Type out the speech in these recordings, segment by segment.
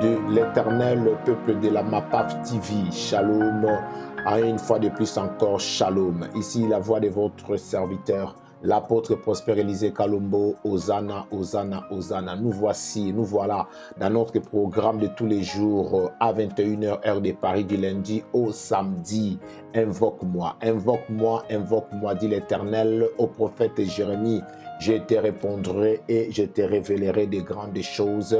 de l'Éternel, le peuple de la MAPAF TV. Shalom, à une fois de plus encore, shalom. Ici, la voix de votre serviteur, l'apôtre Prosper Élisée Kalombo. Hosanna, Hosanna, Hosanna. Nous voilà dans notre programme de tous les jours à 21h, heure de Paris, du lundi au samedi. Invoque-moi, invoque-moi, invoque-moi, dit l'Éternel au prophète Jérémie. Je te répondrai et je te révélerai des grandes choses.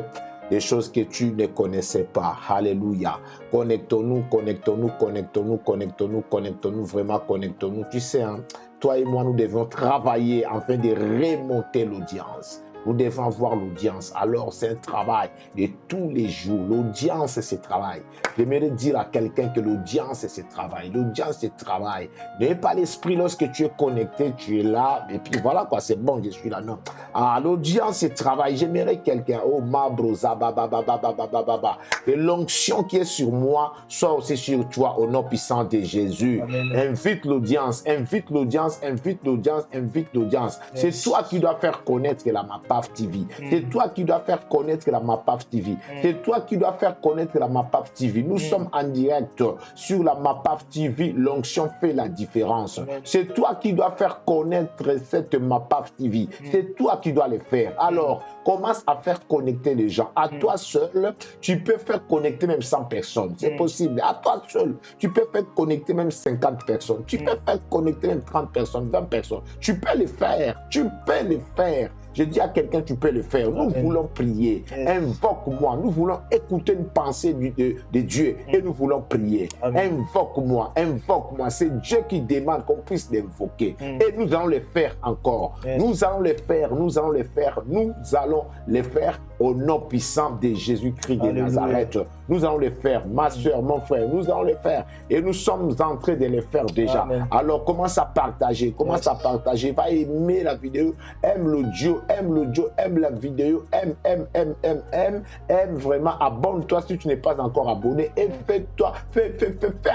Des choses que tu ne connaissais pas. Alléluia. Connectons-nous, connectons-nous, connectons-nous, connectons-nous, connectons-nous, vraiment connectons-nous. Tu sais, hein, toi et moi, nous devons travailler afin de remonter l'audience. Nous devons avoir l'audience. Alors, c'est un travail de tous les jours. L'audience, c'est travail. J'aimerais dire à quelqu'un que l'audience, c'est travail. L'audience, c'est travail. N'aie pas l'esprit lorsque tu es connecté, tu es là. Et puis voilà quoi, c'est bon, je suis là. Non. Ah, l'audience, c'est travail. J'aimerais quelqu'un. Oh, ma brosa, ba. Et l'onction qui est sur moi, soit aussi sur toi, au nom puissant de Jésus. Amen. Invite l'audience, invite l'audience, invite l'audience, invite l'audience. Yes. C'est toi qui dois faire connaître la MAPAF TV. C'est toi qui dois faire connaître la MAPAF TV. C'est toi qui dois faire connaître la MAPAF TV. Nous sommes en direct sur la MAPAF TV. L'onction fait la différence. C'est toi qui dois faire connaître cette MAPAF TV. C'est toi qui dois le faire. Alors, commence à faire connecter les gens. À toi seul, tu peux faire connecter même 100 personnes. C'est possible. À toi seul, tu peux faire connecter même 50 personnes. Tu peux faire connecter même 30 personnes, 20 personnes. Tu peux le faire. Tu peux le faire. Je dis à quelqu'un, tu peux le faire. Nous voulons prier. Invoque-moi. Nous voulons écouter une pensée de Dieu et nous voulons prier. Invoque-moi, invoque-moi. C'est Dieu qui demande qu'on puisse l'invoquer. Et nous allons le faire encore. Nous allons le faire, nous allons le faire, nous allons le faire au nom puissant de Jésus-Christ de Nazareth. Nous allons le faire, ma soeur, mon frère, nous allons le faire. Et nous sommes en train de le faire déjà. Amen. Alors commence à partager, commence à partager. Va aimer la vidéo, aime l'audio, aime la vidéo, aime vraiment. Abonne-toi si tu n'es pas encore abonné et fais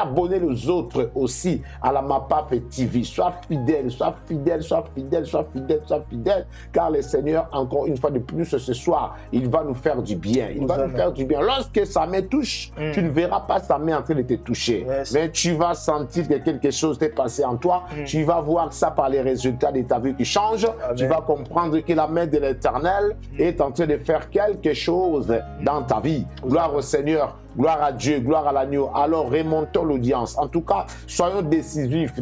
abonner les autres aussi à la MAPAF TV. Sois fidèle, sois fidèle, sois fidèle, sois fidèle, sois fidèle, car le Seigneur, encore une fois de plus ce soir, il va nous faire du bien. Il va nous faire du bien. Lorsque sa main touche, tu ne verras pas sa main en train de te toucher. Mais tu vas sentir que quelque chose t'est passé en toi. Tu vas voir ça par les résultats de ta vie qui changent. Tu vas comprendre que la main de l'Éternel est en train de faire quelque chose dans ta vie. Gloire au Seigneur. Gloire à Dieu, gloire à l'agneau. Alors remontons l'audience. En tout cas, soyons décisifs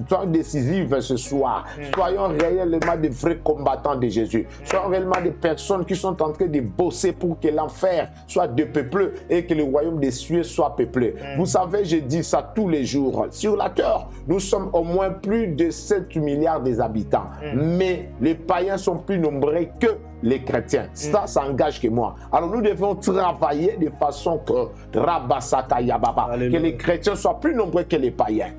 ce soir. Soyons réellement des vrais combattants de Jésus. Soyons réellement des personnes qui sont en train de bosser pour que l'enfer soit dépeuplé et que le royaume des cieux soit peuplé. Vous savez, je dis ça tous les jours. Sur la terre, nous sommes au moins plus de 7 milliards d'habitants. Mais les païens sont plus nombreux que les chrétiens. Ça engage que moi. Alors nous devons travailler de façon que les chrétiens soient plus nombreux que les païens.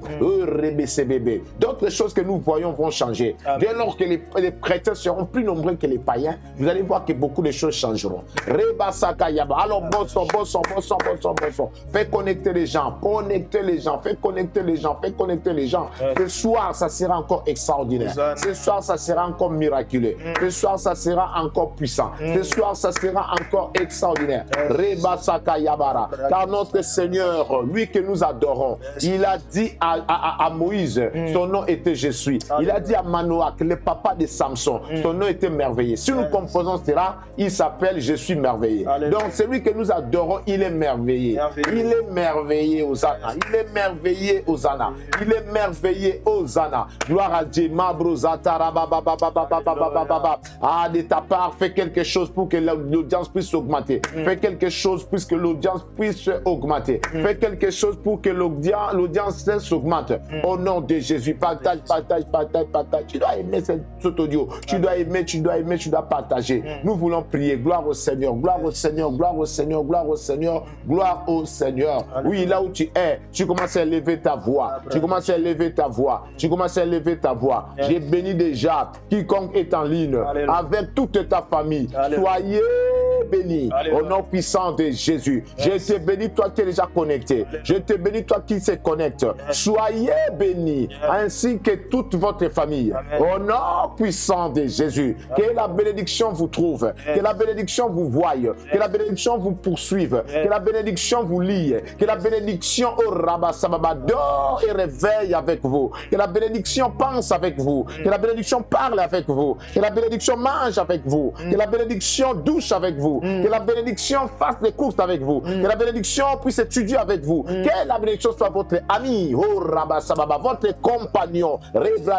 D'autres choses que nous voyons vont changer. Dès lors que les chrétiens seront plus nombreux que les païens, vous allez voir que beaucoup de choses changeront. Alors bon. Fais connecter les gens, fais connecter les gens. Ce soir, ça sera encore extraordinaire. Ce soir, ça sera encore miraculeux. Ce soir, ça sera encore puissant. Ce soir, ça sera encore extraordinaire. Car notre Seigneur, lui que nous adorons, il a dit à Moïse, son nom était Je suis. Il a dit à Manoach, le papa de Samson, son nom était merveilleux. Si nous composons cela, il s'appelle Je suis merveilleux. Donc celui que nous adorons, il est merveilleux. Il est merveilleux, Hosanna. Il est merveilleux, Hosanna. Il est merveilleux, Hosanna. Gloire à Dieu. Ah, de ta part, fais quelque chose pour que l'audience puisse augmenter. Fais quelque chose pour que l'audience puisse augmenter. Fais quelque chose pour que l'audience s'augmente. Au nom de Jésus, partage. Tu dois aimer cet audio. Tu dois aimer, tu dois partager. Nous voulons prier. Gloire au Seigneur, gloire au Seigneur, gloire au Seigneur, gloire au Seigneur, gloire au Seigneur. Oui, là où tu es, tu commences à élever ta voix. Tu commences à élever ta voix. Tu commences à élever ta voix. J'ai béni déjà quiconque est en ligne avec toute ta famille. Soyez béni au nom puissant de Jésus. Je te bénis, toi qui es déjà connecté. Je te bénis, toi qui se connecte. Soyez bénis, ainsi que toute votre famille. Au nom puissant de Jésus. Que la bénédiction vous trouve. Que la bénédiction vous voie. Que la bénédiction vous poursuive. Que la bénédiction vous lie. Que la bénédiction au Rabba Sababa dort et réveille avec vous. Que la bénédiction pense avec vous. Que la bénédiction parle avec vous. Que la bénédiction mange avec vous. Que la bénédiction douche avec vous. Que la bénédiction fasse des courses avec vous. Que la bénédiction puisse étudier avec vous. Que la bénédiction soit votre ami. Oh Rabba Sababa, votre compagnon. Votre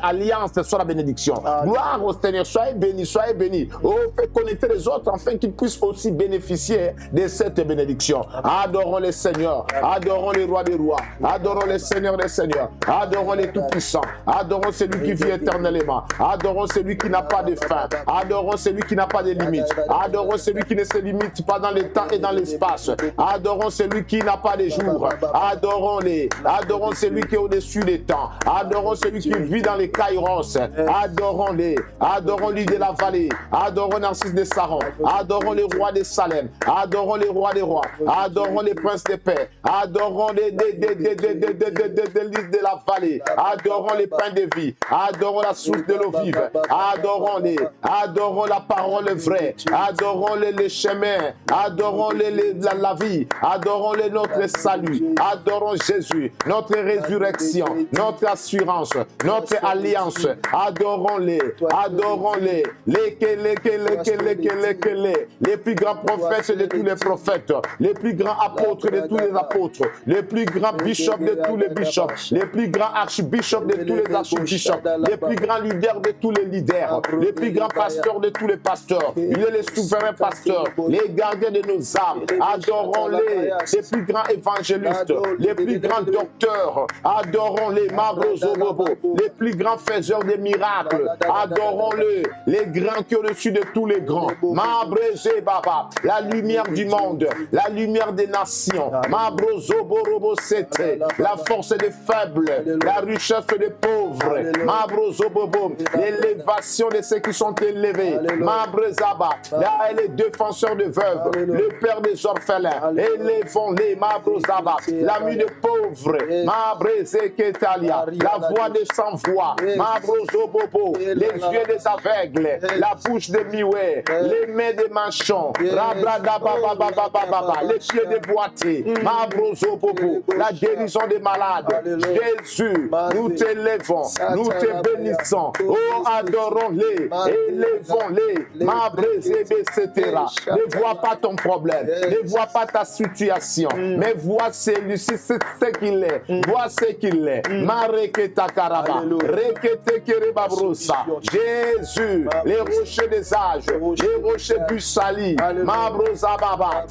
alliance soit la bénédiction. Gloire au Seigneur. Soyez bénis, soyez bénis. Oh, faites connecter les autres afin qu'ils puissent aussi bénéficier de cette bénédiction. Adorons les seigneurs. Adorons les rois des rois. Adorons les seigneurs des seigneurs. Adorons les tout-puissants. Adorons celui qui vit éternellement. Adorons celui qui n'a pas de fin. Adorons celui qui n'a pas de limite. Adorons celui qui ne se limite pas dans le temps et dans l'espace. Adorons celui qui n'a pas de jour. Adorons-les. Adorons celui qui est au-dessus des temps. Adorons celui qui vit dans les kairos. Adorons-les. Adorons l'île de la vallée. Adorons Narcisse de Saron. Adorons les rois de Salem. Adorons les rois des rois. Adorons les princes de paix. Adorons l'île de la vallée. Adorons les pains de vie. Adorons la source de l'eau vive. Adorons-les. Adorons la parole vraie. Adorons les chemins. Adorons la vie. Adorons notre salut. Adorons Jésus. Notre résurrection. Notre assurance. Notre alliance. Adorons-les. Adorons-les. Les plus grands prophètes de tous les prophètes. Les plus grands apôtres de tous les apôtres. Les plus grands bishops de tous les bishops. Les plus grands archbishops de tous les archbishops. Les plus grands leaders de tous les leaders. Les plus grands pasteurs de tous les pasteurs. Il est les souverains pasteurs. Les gardiens de nos âmes. Adorons-les. Les plus grands évangélistes. Les plus grands docteurs. Adorons-les. Mabrozobobo. Les plus grands faiseurs de miracles. Adorons-les. Les grands qui au-dessus de tous les grands. Mabrezé Baba. La lumière du monde. La lumière des nations. Mabrozoborobo Sete. La force des faibles. La richesse des pauvres. Mabrozobobo. L'élévation de ceux qui sont élevés. Mabrezaba. Là, les défenseurs de veuves. Le père des orphelins. Élevons-les. Mabrozaba. L'ami des pauvres. Mabrezé Ketalia. La voix des sans-voix. Mabrozobobo. Les yeux des aveugles. La bouche des muets. Les mains des manchons. Les pieds des boîtiers. Mabrozobobo. La guérison des malades. Jésus, nous t'élevons. Nous te bénissons. Oh, adorons-les. Élevons-les. Mabrezebe, etc. Ne vois pas ton problème. Ne vois pas ta situation. Mais vois celui-ci, c'est ce qu'il est. Vois ce qu'il est. Mareketa karaba. Rekete kerebabrosa. Jésus, les rochers des âges. Les rochers du sali. Mabrozababa.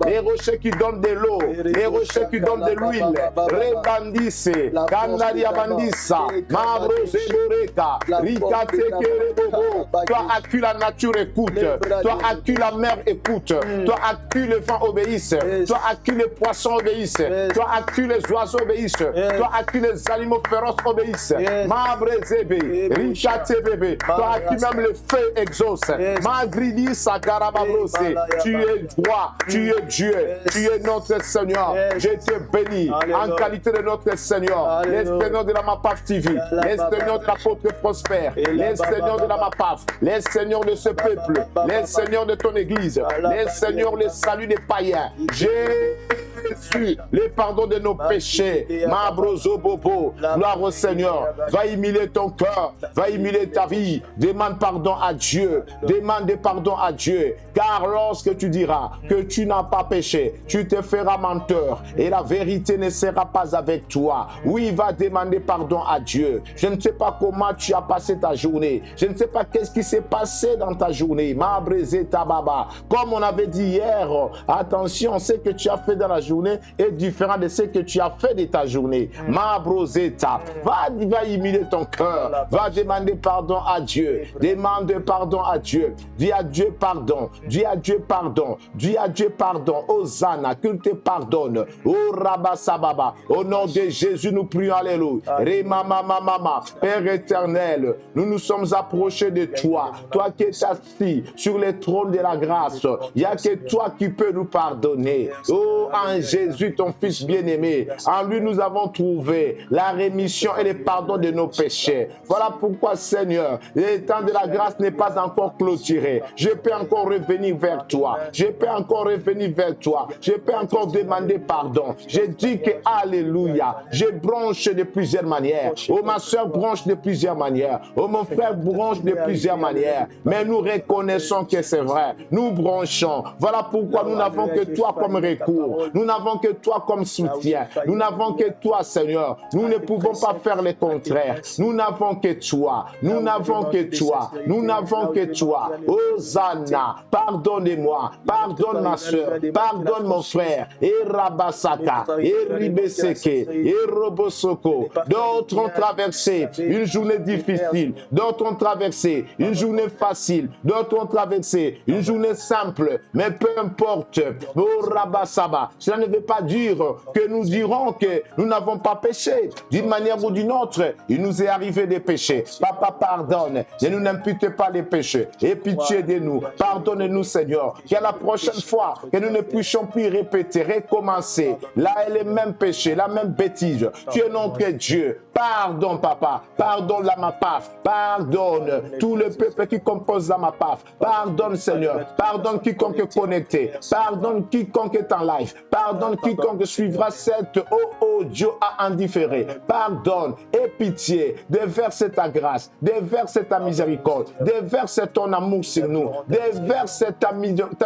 Les rochers qui donnent de l'eau. Les rochers qui donnent de l'huile. Rebandisse. Kandaria bandissa. Mabrozeboreka. Rikate kerebobo. Toi à qui la nature écoute. Toi à qui la mer écoute. Toi à qui le vent obéisse. Toi à qui les poissons obéissent. Toi à qui les oiseaux obéissent. Toi à qui les animaux féroces obéissent. Mabrezebe. Rikate bébé. Toi à qui même le feu exauce. Magridi sakarababrose. Tu es roi. Tu es Dieu. Tu es notre Seigneur. Je te bénis en qualité de notre Seigneur. Les Seigneurs de la MAPAF TV. Les Seigneurs de l'apôtre prospère. Les Seigneurs de la MAPAF. Les Seigneurs de ce peuple. Les Seigneurs de ton Église. Les Seigneurs, le salut des païens. Jésus, le pardon de nos péchés. Mabrozo Bobo. Gloire au Seigneur. Va humilier ton cœur. Va humilier ta vie. Demande pardon à Dieu. Demande pardon à Dieu. Car lorsque tu diras que tu n'as pas péché, tu te feras menteur. Et la vérité ne sera pas avec toi. Oui, va demander pardon à Dieu. Je ne sais pas comment tu as passé ta journée. Je ne sais pas qu'est-ce qui s'est passé dans ta journée. Mabrezé Tababa. Comme on avait dit hier, attention, ce que tu as fait dans la journée journée est différent de ce que tu as fait de ta journée. Ma brosetta, va humilier ton cœur, va demander pardon à Dieu, demande pardon à Dieu, dis à Dieu pardon, dis à Dieu pardon, dis à Dieu pardon, Hosanna, qu'il te pardonne, oh Rabasababa, au nom de Jésus nous prions, alléluia, Mama, Père éternel, nous nous sommes approchés de toi, toi qui es assis sur le trône de la grâce, il n'y a que toi qui peux nous pardonner, oh en Jésus ton Fils bien-aimé, en lui nous avons trouvé la rémission et le pardon de nos péchés. Voilà pourquoi Seigneur, le temps de la grâce n'est pas encore clôturé. Je peux encore revenir vers toi. Je peux encore revenir vers toi. Je peux encore demander pardon. Je dis que alléluia, je branche de plusieurs manières. Oh ma soeur branche de plusieurs manières. Oh mon frère branche de plusieurs manières. Mais nous reconnaissons que c'est vrai. Nous branchons. Voilà pourquoi nous n'avons que toi comme recours. Nous n'avons que toi comme soutien. Nous n'avons que toi, Seigneur. Nous ne pouvons pas faire le contraire. Nous n'avons que toi. Nous n'avons que toi. Nous n'avons que toi. Hosanna, pardonnez-moi. Pardonne ma soeur. Pardonne mon frère. Et Rabasaka. Et Ribeseke. Et Robosoko. D'autres ont traversé une journée difficile. D'autres ont traversé une journée facile. D'autres ont traversé une journée simple. Mais peu importe. Oh Rabasaba. Cela ne veut pas dire que nous dirons que nous n'avons pas péché. D'une manière ou d'une autre, il nous est arrivé des péchés. Papa, pardonne. Ne nous n'impute pas les péchés. Et pitié de nous. Pardonne-nous, Seigneur. Qu'à la prochaine fois, que nous ne puissions plus répéter, recommencer. Là est le même péché, la même bêtise. Tu es notre Dieu. Pardon, Papa. Pardonne la MAPAF. Pardonne tout le peuple qui compose la MAPAF. Pardonne, Seigneur. Pardonne quiconque est connecté. Pardonne quiconque est en live. Pardonne quiconque suivra cette audio à en différé. Pardonne et pitié. Déverse ta grâce. Déverse ta miséricorde. Déverse ton amour sur nous. Déverse ta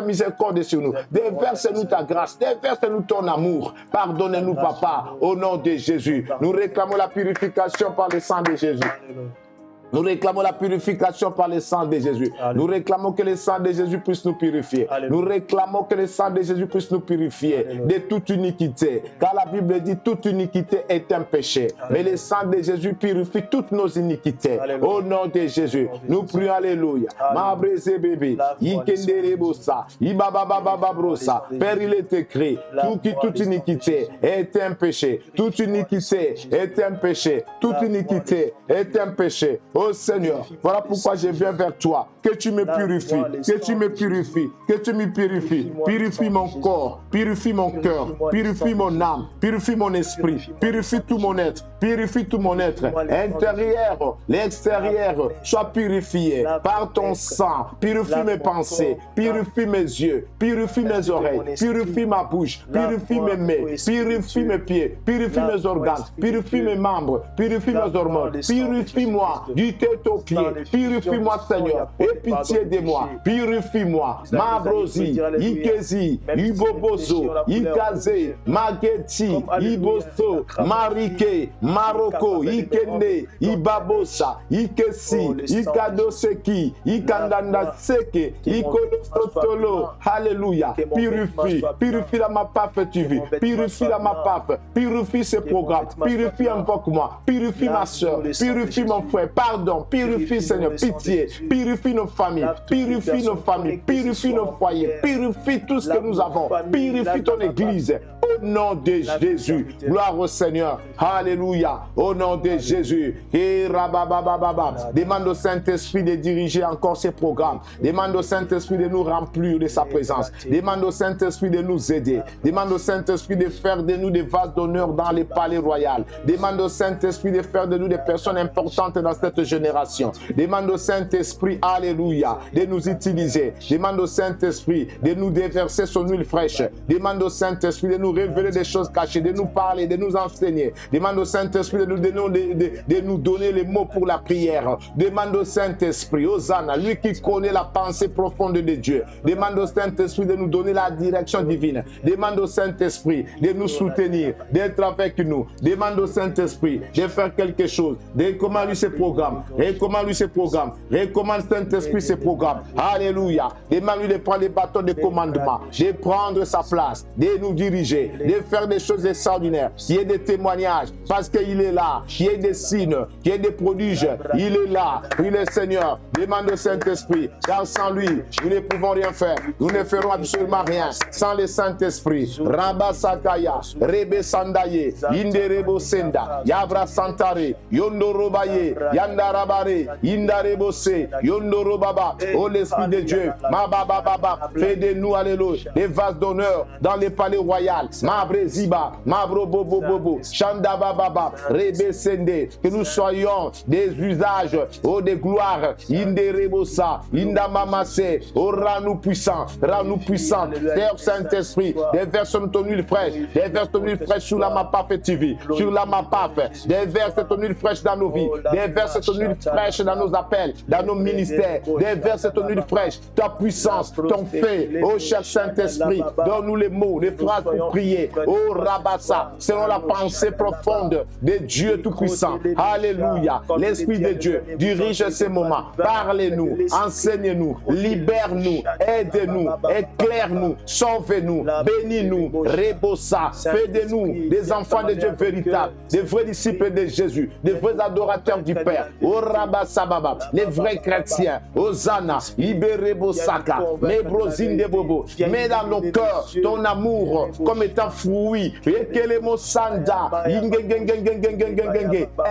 miséricorde sur nous. Déverse-nous ta grâce. Déverse-nous ton amour. Pardonne-nous, Papa, au nom de Jésus. Nous réclamons la purification par le sang de Jésus. Nous réclamons la purification par le sang de Jésus. Alléluia. Nous réclamons que le sang de Jésus puisse nous purifier. Alléluia. Nous réclamons que le sang de Jésus puisse nous purifier Alléluia. De toute iniquité. Car la Bible dit toute iniquité est un péché. Alléluia. Mais le sang de Jésus purifie toutes nos iniquités. Alléluia. Au nom de Jésus, nous prions Alléluia. Mabreze bébé, Ikenderebosa, Ibababababrosa. Père, il est écrit, toute iniquité est un péché. Toute iniquité est un péché. Toute iniquité est un péché. Oh Seigneur, voilà pourquoi je viens vers toi. Que tu me purifies, que tu me purifies, que tu me purifies. Purifie mon corps, purifie mon cœur, purifie mon âme, purifie mon esprit, purifie tout mon être, purifie tout mon être. Intérieur, l'extérieur, sois purifié par ton sang. Purifie mes pensées, purifie mes yeux, purifie mes oreilles, purifie ma bouche, purifie mes mains, purifie mes pieds, purifie mes organes, purifie mes membres, purifie mes hormones, purifie-moi. Du tête aux pieds, purifie-moi Seigneur, et pitié de moi, purifie-moi, Mabrosi, Ikezi, Ibobozo, Ikaze, Mageti, Iboso, Marike, Maroko, Ikende, Ibabosa, Ikesi, Ikadoseki, Ikandanda Seke, Ikodostolo, Alléluia, purifie la MAPAF TV, purifie la MAPAF, purifie ce programme, purifie invoque-moi, purifie ma soeur, purifie mon frère, pardon, purifie Seigneur, pitié, purifie nos familles, purifie nos familles, purifie nos foyers, purifie tout ce que nous avons, purifie ton église, au nom de Jésus, gloire au Seigneur, alléluia, au nom de Jésus, et demande au Saint-Esprit de diriger encore ces programmes, demande au Saint-Esprit de nous remplir de sa présence, demande au Saint-Esprit de nous aider, demande au Saint-Esprit de faire de nous des vases d'honneur dans les palais royaux, demande au Saint-Esprit de faire de nous des personnes importantes dans cette génération. Demande au Saint-Esprit, alléluia, de nous utiliser. Demande au Saint-Esprit de nous déverser son huile fraîche. Demande au Saint-Esprit de nous révéler des choses cachées, de nous parler, de nous enseigner. Demande au Saint-Esprit de nous donner les mots pour la prière. Demande au Saint-Esprit, Hosanna, lui qui connaît la pensée profonde de Dieu. Demande au Saint-Esprit de nous donner la direction divine. Demande au Saint-Esprit de nous soutenir, d'être avec nous. Demande au Saint-Esprit de faire quelque chose, de comment lui ce programme. programmes. Recommande-lui ses programmes. Recommande Saint-Esprit ses programmes. Alléluia. Demande-lui de prendre les bâtons de commandement, de prendre sa place, de nous diriger, de faire des choses extraordinaires. Qu'il y ait des témoignages, parce qu'il est là. Qu'il y ait des signes, qu'il y ait des prodiges. Il est là. Oui, le Seigneur. Demande au Saint-Esprit. Car sans lui, nous ne pouvons rien faire. Nous ne ferons absolument rien sans le Saint-Esprit. Rabba Sakaya, Rebe Sandaye, Inderebo Senda, Yabra Santare, Yondorobaye, Yandarabare, Indarebose, Yondorobaba. Oh l'Esprit de Dieu, Mababa Baba, fais de nous, alléluia, des vases d'honneur dans les palais royaux. Mabre Ziba, Mabro Bobo Bobo, Chandaba Baba, Rebe Sende, que nous soyons des usages, oh des gloires, Inderebosa, Indamamase, oh rends-nous puissants, Père Saint-Esprit, déverse ton huile fraîche, déverse ton huile fraîche sur la MAPAF TV, sur la MAPAF, déverse ton huile fraîche dans nos vies, déverse ton huile fraîche dans nos appels, dans nos ministères, déverse ton huile fraîche, ta puissance, ton fait, oh cher Saint-Esprit, donne-nous les mots, les phrases pour prier, oh Rabassa, selon la pensée profonde de Dieu Tout-Puissant. Alléluia, l'Esprit de Dieu dirige ces moments, parlez-nous, enseigne-nous, libère-nous, aide-nous, éclaire-nous, sauve-nous, bénis-nous, rebossa, fais de nous des enfants de Dieu véritables, des vrais disciples de Jésus, des vrais adorateurs du Père, oh Rabasababa, les vrais chrétiens, Hosanna, Iberebosaka, Mebrozinde Bobo, mets dans nos cœurs ton amour comme étant fruit, Ekelemosanda,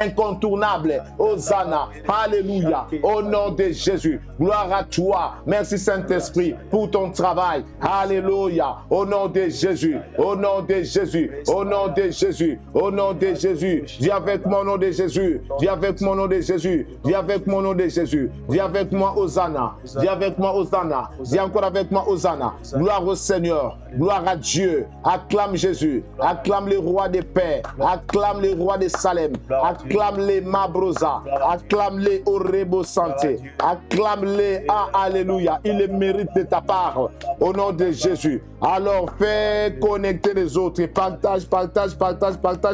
incontournable, Hosanna, Alléluia, au nom de Jésus, gloire à toi, merci Saint-Esprit pour ton travail, Alléluia, au nom de Jésus, au nom de Jésus, au nom de Jésus, au nom de Jésus, viens avec moi au nom de Jésus, viens avec moi au nom de Jésus, viens avec moi au nom de Jésus, viens avec moi Hosanna, viens avec moi Hosanna, viens encore avec moi Hosanna, gloire au Seigneur, gloire à Dieu, acclame Jésus, acclame le roi des paix, acclame le roi de Salem, acclame les Mabrosa, acclame les Orebo Santé, acclame les Alléluia, il le mérite de ta part, au nom de Jésus. Alors fais connecter les autres,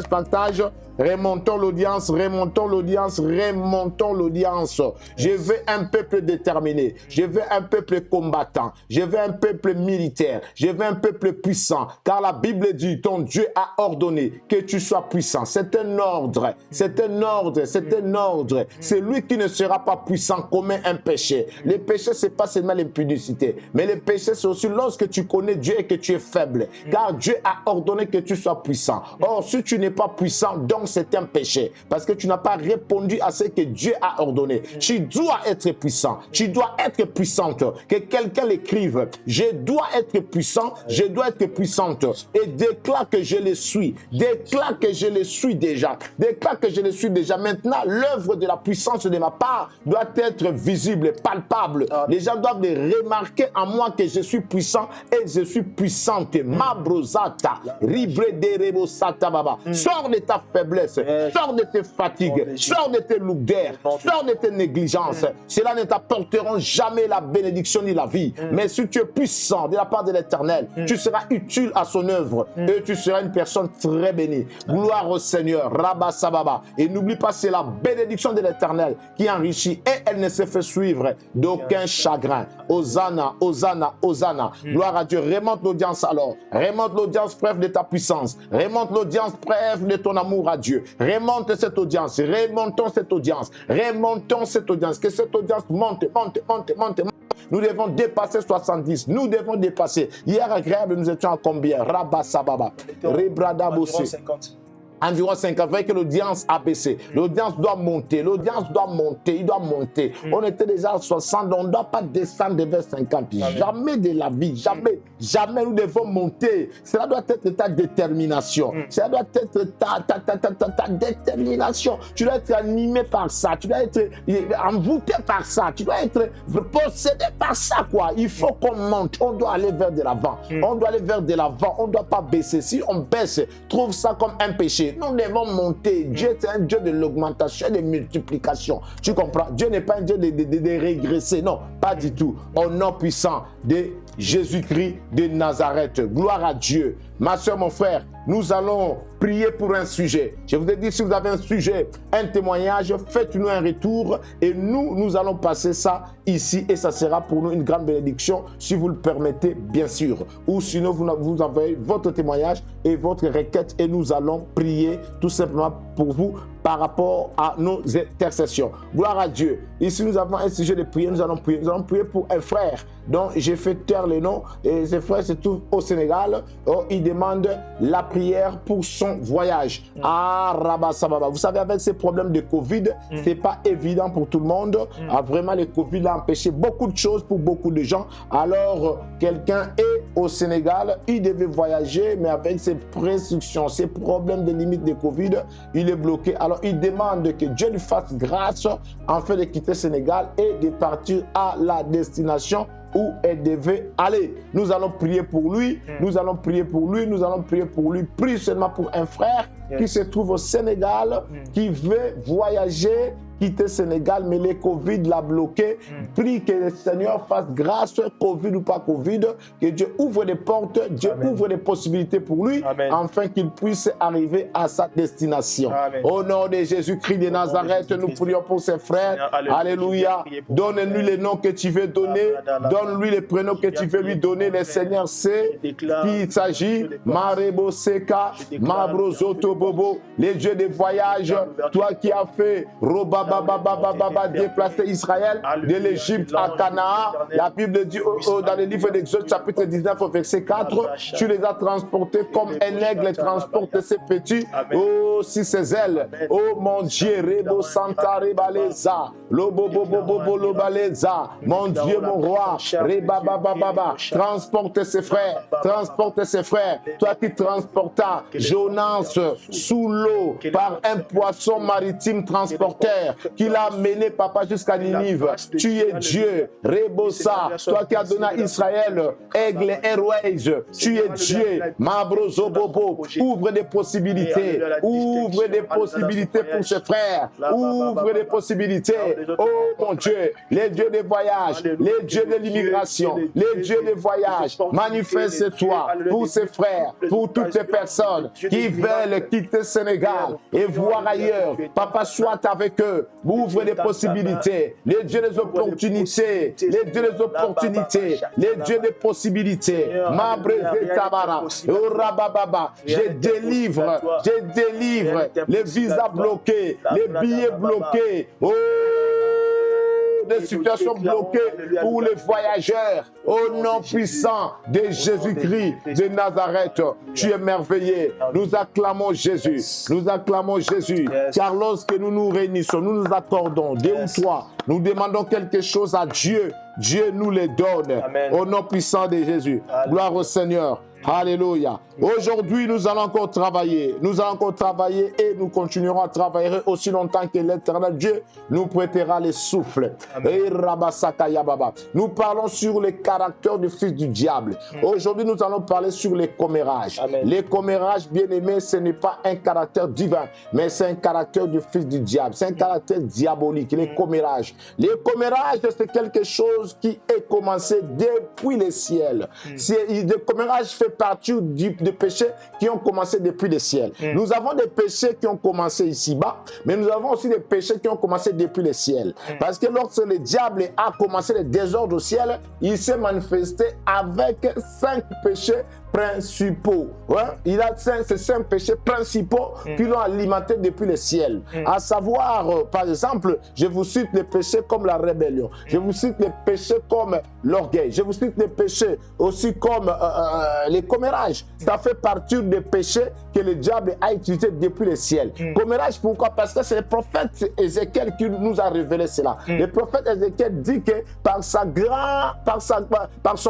partage. Remontons l'audience, remontons l'audience, remontons l'audience. Je veux un peuple déterminé, je veux un peuple combattant, je veux un peuple militaire, je veux un peuple puissant. Car la Bible dit, ton Dieu a ordonné que tu sois puissant. C'est un ordre, c'est un ordre, c'est un ordre. C'est lui qui ne sera pas puissant commet un péché. Le péché, c'est pas seulement l'impudicité, mais le péché, c'est aussi lorsque tu connais Dieu et que tu es faible. Car Dieu a ordonné que tu sois puissant. Or, si tu n'es pas puissant, donc c'est un péché. Parce que tu n'as pas répondu à ce que Dieu a ordonné. Tu dois être puissant. Tu dois être puissante. Que quelqu'un l'écrive. Je dois être puissant. Je dois être puissante. Et déclare que je le suis. Déclare que je le suis déjà. Déclare que je le suis déjà. Maintenant, l'œuvre de la puissance de ma part doit être visible, palpable. Les gens doivent remarquer en moi que je suis puissant et je suis puissante. Mabrosata. Ribre de rebo sata baba. Sors de ta faiblesse. Sors de tes fatigues, sors de tes lourdeurs, sors de tes négligences. Cela ne t'apporteront jamais la bénédiction ni la vie. Mais si tu es puissant de la part de l'Éternel, tu seras utile à son œuvre et tu seras une personne très bénie. Gloire au Seigneur, Rabba Sababa. Et n'oublie pas, c'est la bénédiction de l'Éternel qui enrichit et elle ne se fait suivre d'aucun chagrin. Hosanna, Hosanna, Hosanna. Gloire à Dieu. Remonte l'audience alors. Remonte l'audience, preuve de ta puissance. Remonte l'audience, preuve de ton amour à Dieu. Remonte cette audience, remontons cette audience, remontons cette audience, que cette audience monte. Nous devons dépasser 70, nous devons dépasser. Hier agréable, nous étions à combien? Rabba Sababa, Rebrada Bossé. Environ 50, voyez que l'audience a baissé. L'audience doit monter, l'audience doit monter, il doit monter. On était déjà à 60, on ne doit pas descendre vers 50. Jamais de la vie, jamais nous devons monter. Cela doit être ta détermination. Cela doit être ta détermination. Tu dois être animé par ça, tu dois être envoûté par ça, tu dois être possédé par ça, quoi. Il faut qu'on monte, on doit aller vers de l'avant. On doit aller vers de l'avant, on ne doit pas baisser. Si on baisse, trouve ça comme un péché. Nous devons monter. Dieu, c'est un Dieu de l'augmentation et de multiplication. Tu comprends? Dieu n'est pas un Dieu de régresser. Non, pas du tout. Au nom puissant de Jésus-Christ de Nazareth. Gloire à Dieu. Ma soeur, mon frère, nous allons prier pour un sujet. Je vous ai dit, si vous avez un sujet, un témoignage, faites-nous un retour et nous allons passer ça ici et ça sera pour nous une grande bénédiction, si vous le permettez, bien sûr. Ou sinon, vous envoyez votre témoignage et votre requête et nous allons prier tout simplement pour vous par rapport à nos intercessions. Gloire à Dieu. Ici, nous avons un sujet de prière. Nous allons prier pour un frère dont j'ai fait taire le nom. Et ce frère se trouve au Sénégal. Oh, il demande la prière pour son voyage. Ah, Rabba Sababa. Vous savez, avec ces problèmes de Covid, c'est pas évident pour tout le monde. Ah, vraiment, le Covid a empêché beaucoup de choses pour beaucoup de gens. Alors, quelqu'un est au Sénégal. Il devait voyager, mais avec ses restrictions, ses problèmes de limite de Covid, il est bloqué. Alors, il demande que Dieu lui fasse grâce afin de quitter le Sénégal et de partir à la destination où elle devait aller. Nous allons prier pour lui, nous allons prier pour lui, nous allons prier pour lui. Prie seulement pour un frère qui se trouve au Sénégal, qui veut voyager, quitter le Sénégal, mais le Covid l'a bloqué. Prie que le Seigneur fasse grâce, Covid ou pas Covid, que Dieu ouvre des portes, Dieu ouvre des possibilités pour lui, afin qu'il puisse arriver à sa destination. Au nom de Jésus-Christ de Nazareth, nous prions pour ses frères. Alléluia. Donne-lui les noms que tu veux donner, donne-lui les prénoms que tu veux lui donner. Le Seigneur sait qu'il s'agit. Marebo Seka, Mabrozoto Bobo, les dieux des voyages, toi qui as fait déplacer Israël de l'Égypte à Canaan. La Bible dit dans le livre d'Exode chapitre 19 verset 4, tu les as transportés comme un aigle transporte ses petits, oh si ses ailes, oh mon Dieu, Rebo Santa Rebaleza, Lobobobobo Lobaleza, mon Dieu, mon roi, Rebabababa, transporte ses frères, transporte ses frères, toi qui transportas Jonas sous l'eau par un poisson maritime transporteur, qui l'a mené, papa, jusqu'à Ninive. Tu es Dieu, Rebosa, toi qui as donné à Israël Aigle Airways. Tu es Dieu, Mabrozo Bobo. Ouvre des possibilités, ouvre des possibilités pour ses frères, ouvre des possibilités. Oh mon Dieu, les dieux des voyages, les dieux de l'immigration, les dieux des voyages, manifeste-toi pour ses frères, pour toutes les personnes qui veulent quitter le Sénégal et voir ailleurs. Papa, soit avec eux. Ouvre des possibilités, les dieux des opportunités, les dieux des opportunités, les dieux des possibilités. Je délivre les visas bloqués, les billets bloqués. Oh, des situations bloquées pour les voyageurs. Au nom puissant de Jésus-Christ de Nazareth, tu es merveilleux. Nous acclamons Jésus. Nous acclamons Jésus. Car lorsque nous nous réunissons, nous nous accordons, deux ou trois, nous demandons quelque chose à Dieu. Dieu nous le donne. Amen. Au nom puissant de Jésus. Alléluia. Gloire au Seigneur. Alléluia. Aujourd'hui, nous allons encore travailler. Nous allons encore travailler et nous continuerons à travailler aussi longtemps que l'Éternel Dieu nous prêtera le souffle. Et nous parlons sur le caractère du fils du diable. Aujourd'hui, nous allons parler sur les commérages. Amen. Les commérages, bien aimés, ce n'est pas un caractère divin, mais c'est un caractère du fils du diable. C'est un caractère diabolique, les commérages. Les commérages, c'est quelque chose qui est commencé depuis le ciel. Le commérage fait partie des péchés qui ont commencé depuis le ciel. Nous avons des péchés qui ont commencé ici-bas, mais nous avons aussi des péchés qui ont commencé depuis le ciel. Parce que lorsque le diable a commencé le désordre au ciel, il s'est manifesté avec 5 péchés principaux. Ouais? Il a ces 5 péchés principaux qui l'ont alimenté depuis le ciel. À savoir, par exemple, je vous cite les péchés comme la rébellion. Je vous cite les péchés comme l'orgueil. Je vous cite les péchés aussi comme les commérages. Ça fait partie des péchés que le diable a utilisés depuis le ciel. Commérage, pourquoi? Parce que c'est le prophète Ézéchiel qui nous a révélé cela. Le prophète Ézéchiel dit que par son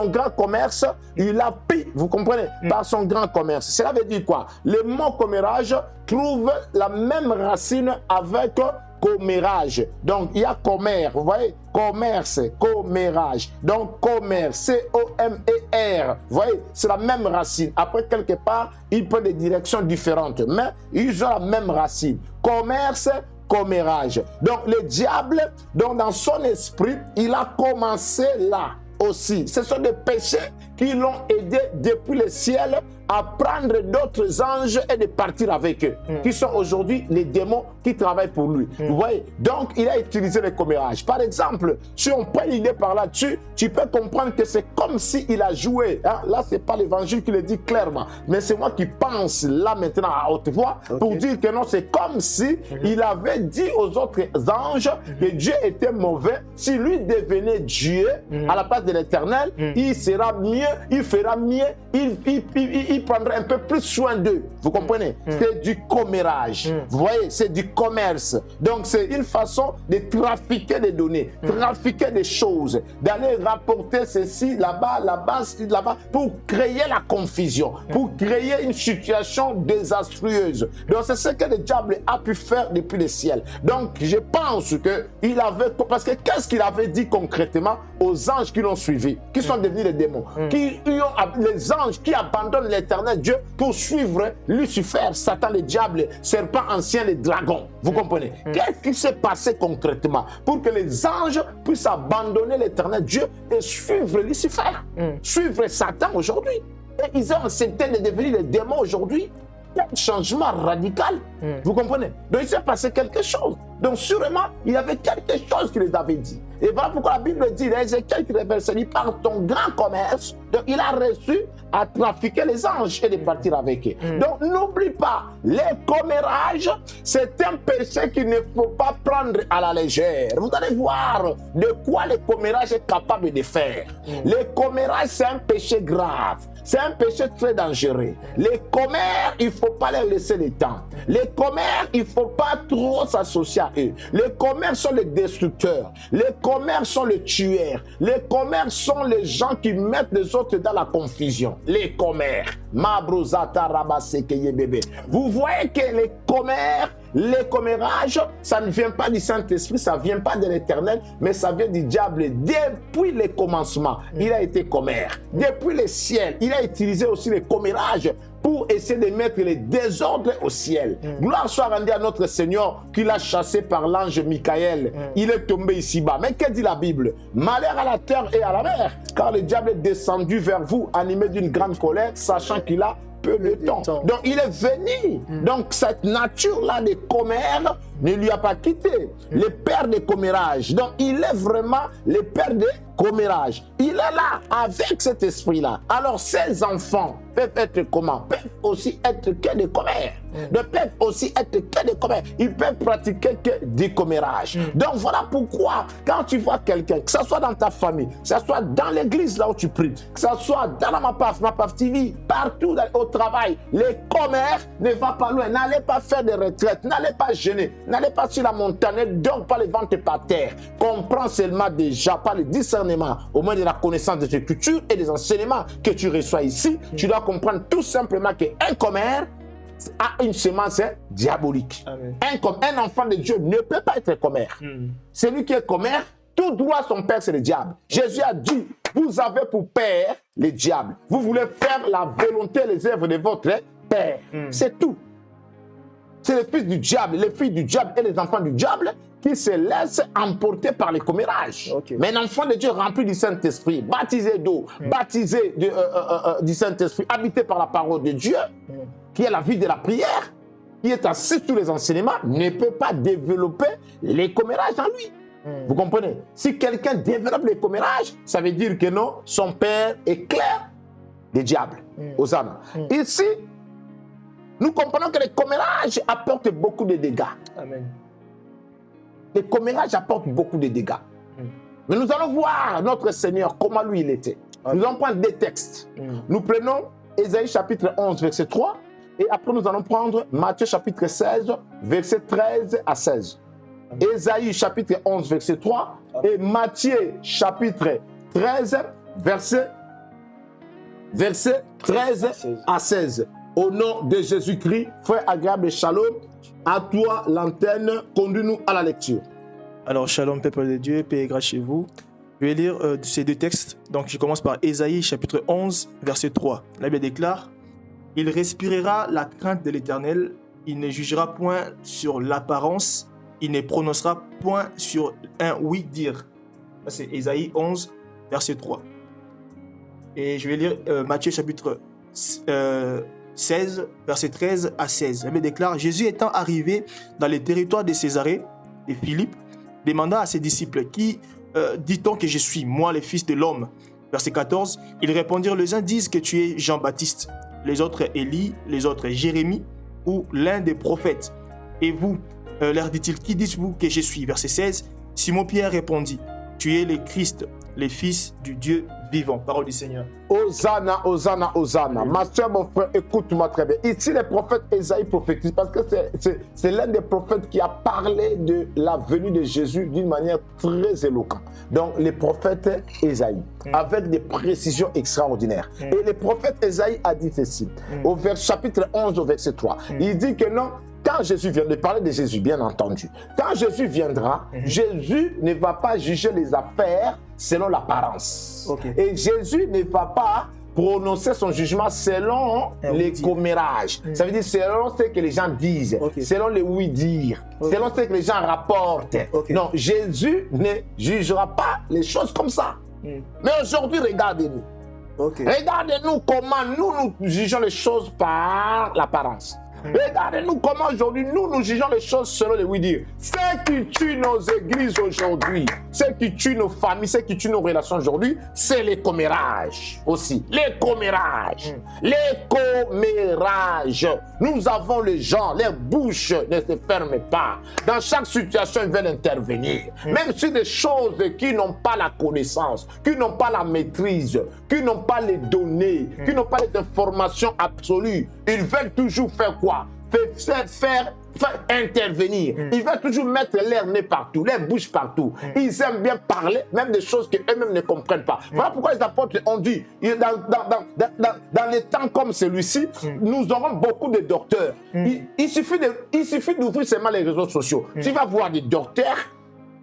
grand commerce, il a pris, vous comprenez, par son grand commerce. Cela veut dire quoi? Le mot commérage trouve la même racine avec commérage. Donc, il y a commère, vous voyez, commerce, commérage. Donc, commerce, C-O-M-E-R. Vous voyez, c'est la même racine. Après, quelque part, ils prennent des directions différentes, mais ils ont la même racine. Commerce, commérage. Donc, le diable, donc, dans son esprit, il a commencé là aussi. Ce sont des péchés qui l'ont aidé depuis le ciel à prendre d'autres anges et de partir avec eux, qui sont aujourd'hui les démons qui travaillent pour lui. Vous voyez? Donc, il a utilisé le commérage. Par exemple, si on prend l'idée par là-dessus, tu peux comprendre que c'est comme s'il a joué. Hein? Là, ce n'est pas l'évangile qui le dit clairement, mais c'est moi qui pense là maintenant à haute voix pour dire que non, c'est comme si il avait dit aux autres anges que Dieu était mauvais. Si lui devenait Dieu à la place de l'Éternel, il sera mieux, il fera mieux, il prendra un peu plus soin d'eux. Vous comprenez? C'est du commérage. Vous voyez? C'est du commerce. Donc, c'est une façon de trafiquer des données, trafiquer des choses, d'aller rapporter ceci là-bas, là-bas, là-bas, pour créer la confusion, pour créer une situation désastreuse. Donc, c'est ce que le diable a pu faire depuis le ciel. Donc, je pense qu'il avait... Parce que qu'est-ce qu'il avait dit concrètement aux anges qui l'ont suivi, qui sont devenus les démons, les anges qui abandonnent l'Éternel Dieu pour suivre Lucifer, Satan, le diable, serpent ancien, le dragon. Vous comprenez? Qu'est-ce qui s'est passé concrètement pour que les anges puissent abandonner l'Éternel Dieu et suivre Lucifer, suivre Satan aujourd'hui? Et ils ont accepté de devenir les démons aujourd'hui. Quel changement radical. Vous comprenez? Donc il s'est passé quelque chose. Donc sûrement, il y avait quelque chose qui les avait dit. Et voilà pourquoi la Bible dit, Ézéchiel qui révèle, c'est dit, par ton grand commerce, donc il a reçu à trafiquer les anges et de partir avec eux. Donc n'oublie pas, les commérages, c'est un péché qu'il ne faut pas prendre à la légère. Vous allez voir de quoi le commérage est capable de faire. Le commérage, c'est un péché grave. C'est un péché très dangereux. Les commères, il ne faut pas leur laisser le temps. Les commères, il ne faut pas trop s'associer à eux. Les commères sont les destructeurs. Les commères sont les tueurs. Les commères sont les gens qui mettent les autres dans la confusion. Les commères. Vous voyez que les commères, les commérages, ça ne vient pas du Saint-Esprit, ça ne vient pas de l'Éternel, mais ça vient du diable. Depuis le commencement, il a été commère. Depuis le ciel, il a utilisé aussi les commérages pour essayer de mettre les désordres au ciel. Gloire soit rendue à notre Seigneur qui l'a chassé par l'ange Michael. Il est tombé ici-bas. Mais que dit la Bible? Malheur à la terre et à la mer, car le diable est descendu vers vous, animé d'une grande colère, sachant qu'il a peu de temps. Donc il est venu. Donc cette nature-là de commère ne lui a pas quitté. Le père de commérage. Donc il est vraiment le père de commérage. Il est là avec cet esprit-là. Alors ces enfants peuvent être comment? Peuvent aussi être que des commères. Ils peuvent aussi être que des commères. Ils peuvent pratiquer que des commérages. Donc voilà pourquoi quand tu vois quelqu'un, que ce soit dans ta famille, que ce soit dans l'église là où tu pries, que ce soit dans la MAPAF TV, partout au travail, les commères, ne va pas loin. N'allez pas faire des retraites, n'allez pas gêner, n'allez pas sur la montagne, ne dors pas les ventres par terre. Comprends seulement déjà par le discernement, au moins de la connaissance des Écritures et des enseignements que tu reçois ici. Tu dois comprendre tout simplement qu'un commère a une semence diabolique. Un enfant de Dieu ne peut pas être commère. Celui qui est commère, tout droit son père, c'est le diable. Jésus a dit, vous avez pour père le diable. Vous voulez faire la volonté, les œuvres de votre père. C'est tout. C'est les fils du diable, les filles du diable et les enfants du diable qui se laissent emporter par les commérages. Mais un enfant de Dieu rempli du Saint-Esprit, baptisé d'eau, baptisé du Saint-Esprit, habité par la parole de Dieu, qui est la vie de la prière, qui est assis sur les enseignements, ne peut pas développer les commérages en lui. Vous comprenez? Si quelqu'un développe les commérages, ça veut dire que non, son père est clair des diables, aux âmes. Ici, nous comprenons que les commérages apportent beaucoup de dégâts. Amen. Les commérages apportent beaucoup de dégâts. Mais nous allons voir notre Seigneur, comment lui il était. Nous allons prendre des textes. Nous prenons Ésaïe chapitre 11, verset 3. Et après, nous allons prendre Matthieu chapitre 16, verset 13 à 16. Ésaïe chapitre 11, verset 3. Et Matthieu chapitre 13, verset 13 à 16. Au nom de Jésus-Christ, frère agréable et shalom, à toi l'antenne, conduis-nous à la lecture. Alors, shalom, peuple de Dieu, paix et grâce chez vous. Je vais lire ces deux textes. Donc, je commence par Ésaïe, chapitre 11, verset 3. La Bible déclare, « Il respirera la crainte de l'Éternel, il ne jugera point sur l'apparence, il ne prononcera point sur un oui-dire. » Ça, c'est Ésaïe 11, verset 3. Et je vais lire Matthieu chapitre 16, verset 13 à 16. La Bible déclare, Jésus étant arrivé dans les territoires de Césarée et Philippe, demanda à ses disciples, qui dit-on que je suis, moi le Fils de l'homme? Verset 14, ils répondirent, les uns disent que tu es Jean-Baptiste, les autres Élie, les autres Jérémie ou l'un des prophètes. Et vous, leur dit-il, qui dites-vous que je suis? Verset 16, Simon-Pierre répondit, tu es le Christ, le Fils du Dieu vivant. Parole du Seigneur. Hosanna, Hosanna, Hosanna. Ma soeur, mon frère, écoute-moi très bien. Ici, le prophète Ésaïe prophétise parce que c'est l'un des prophètes qui a parlé de la venue de Jésus d'une manière très éloquente. Donc, le prophète Ésaïe, avec des précisions extraordinaires. Et le prophète Ésaïe a dit ceci, au chapitre 11, au verset 3. Il dit que non, quand Jésus vient, de parler de Jésus, bien entendu. Quand Jésus viendra, Jésus ne va pas juger les affaires selon l'apparence. Okay. Et Jésus ne va pas prononcer son jugement selon les commérages. Ça veut dire selon ce que les gens disent, selon les oui-dire, selon ce que les gens rapportent. Non, Jésus ne jugera pas les choses comme ça. Mais aujourd'hui, regardez-nous. Regardez-nous comment nous jugeons les choses par l'apparence. Regardez-nous comment aujourd'hui nous jugeons les choses selon les oui-dire. Ce qui tue nos églises aujourd'hui, ce qui tue nos familles, ce qui tue nos relations aujourd'hui, c'est les commérages aussi. Les commérages. Les commérages. Nous avons les gens, les bouches ne se ferment pas. Dans chaque situation, ils veulent intervenir. Même sur des choses qui n'ont pas la connaissance, qui n'ont pas la maîtrise, qui n'ont pas les données, qui n'ont pas les informations absolues. Ils veulent toujours faire quoi? Faire intervenir. Ils veulent toujours mettre leur nez partout, leur bouche partout. Ils aiment bien parler, même des choses qu'eux-mêmes ne comprennent pas. Voilà pourquoi les apôtres ont dit, dans les temps comme celui-ci, nous aurons beaucoup de docteurs. Il suffit d'ouvrir seulement les réseaux sociaux. Tu vas voir des docteurs,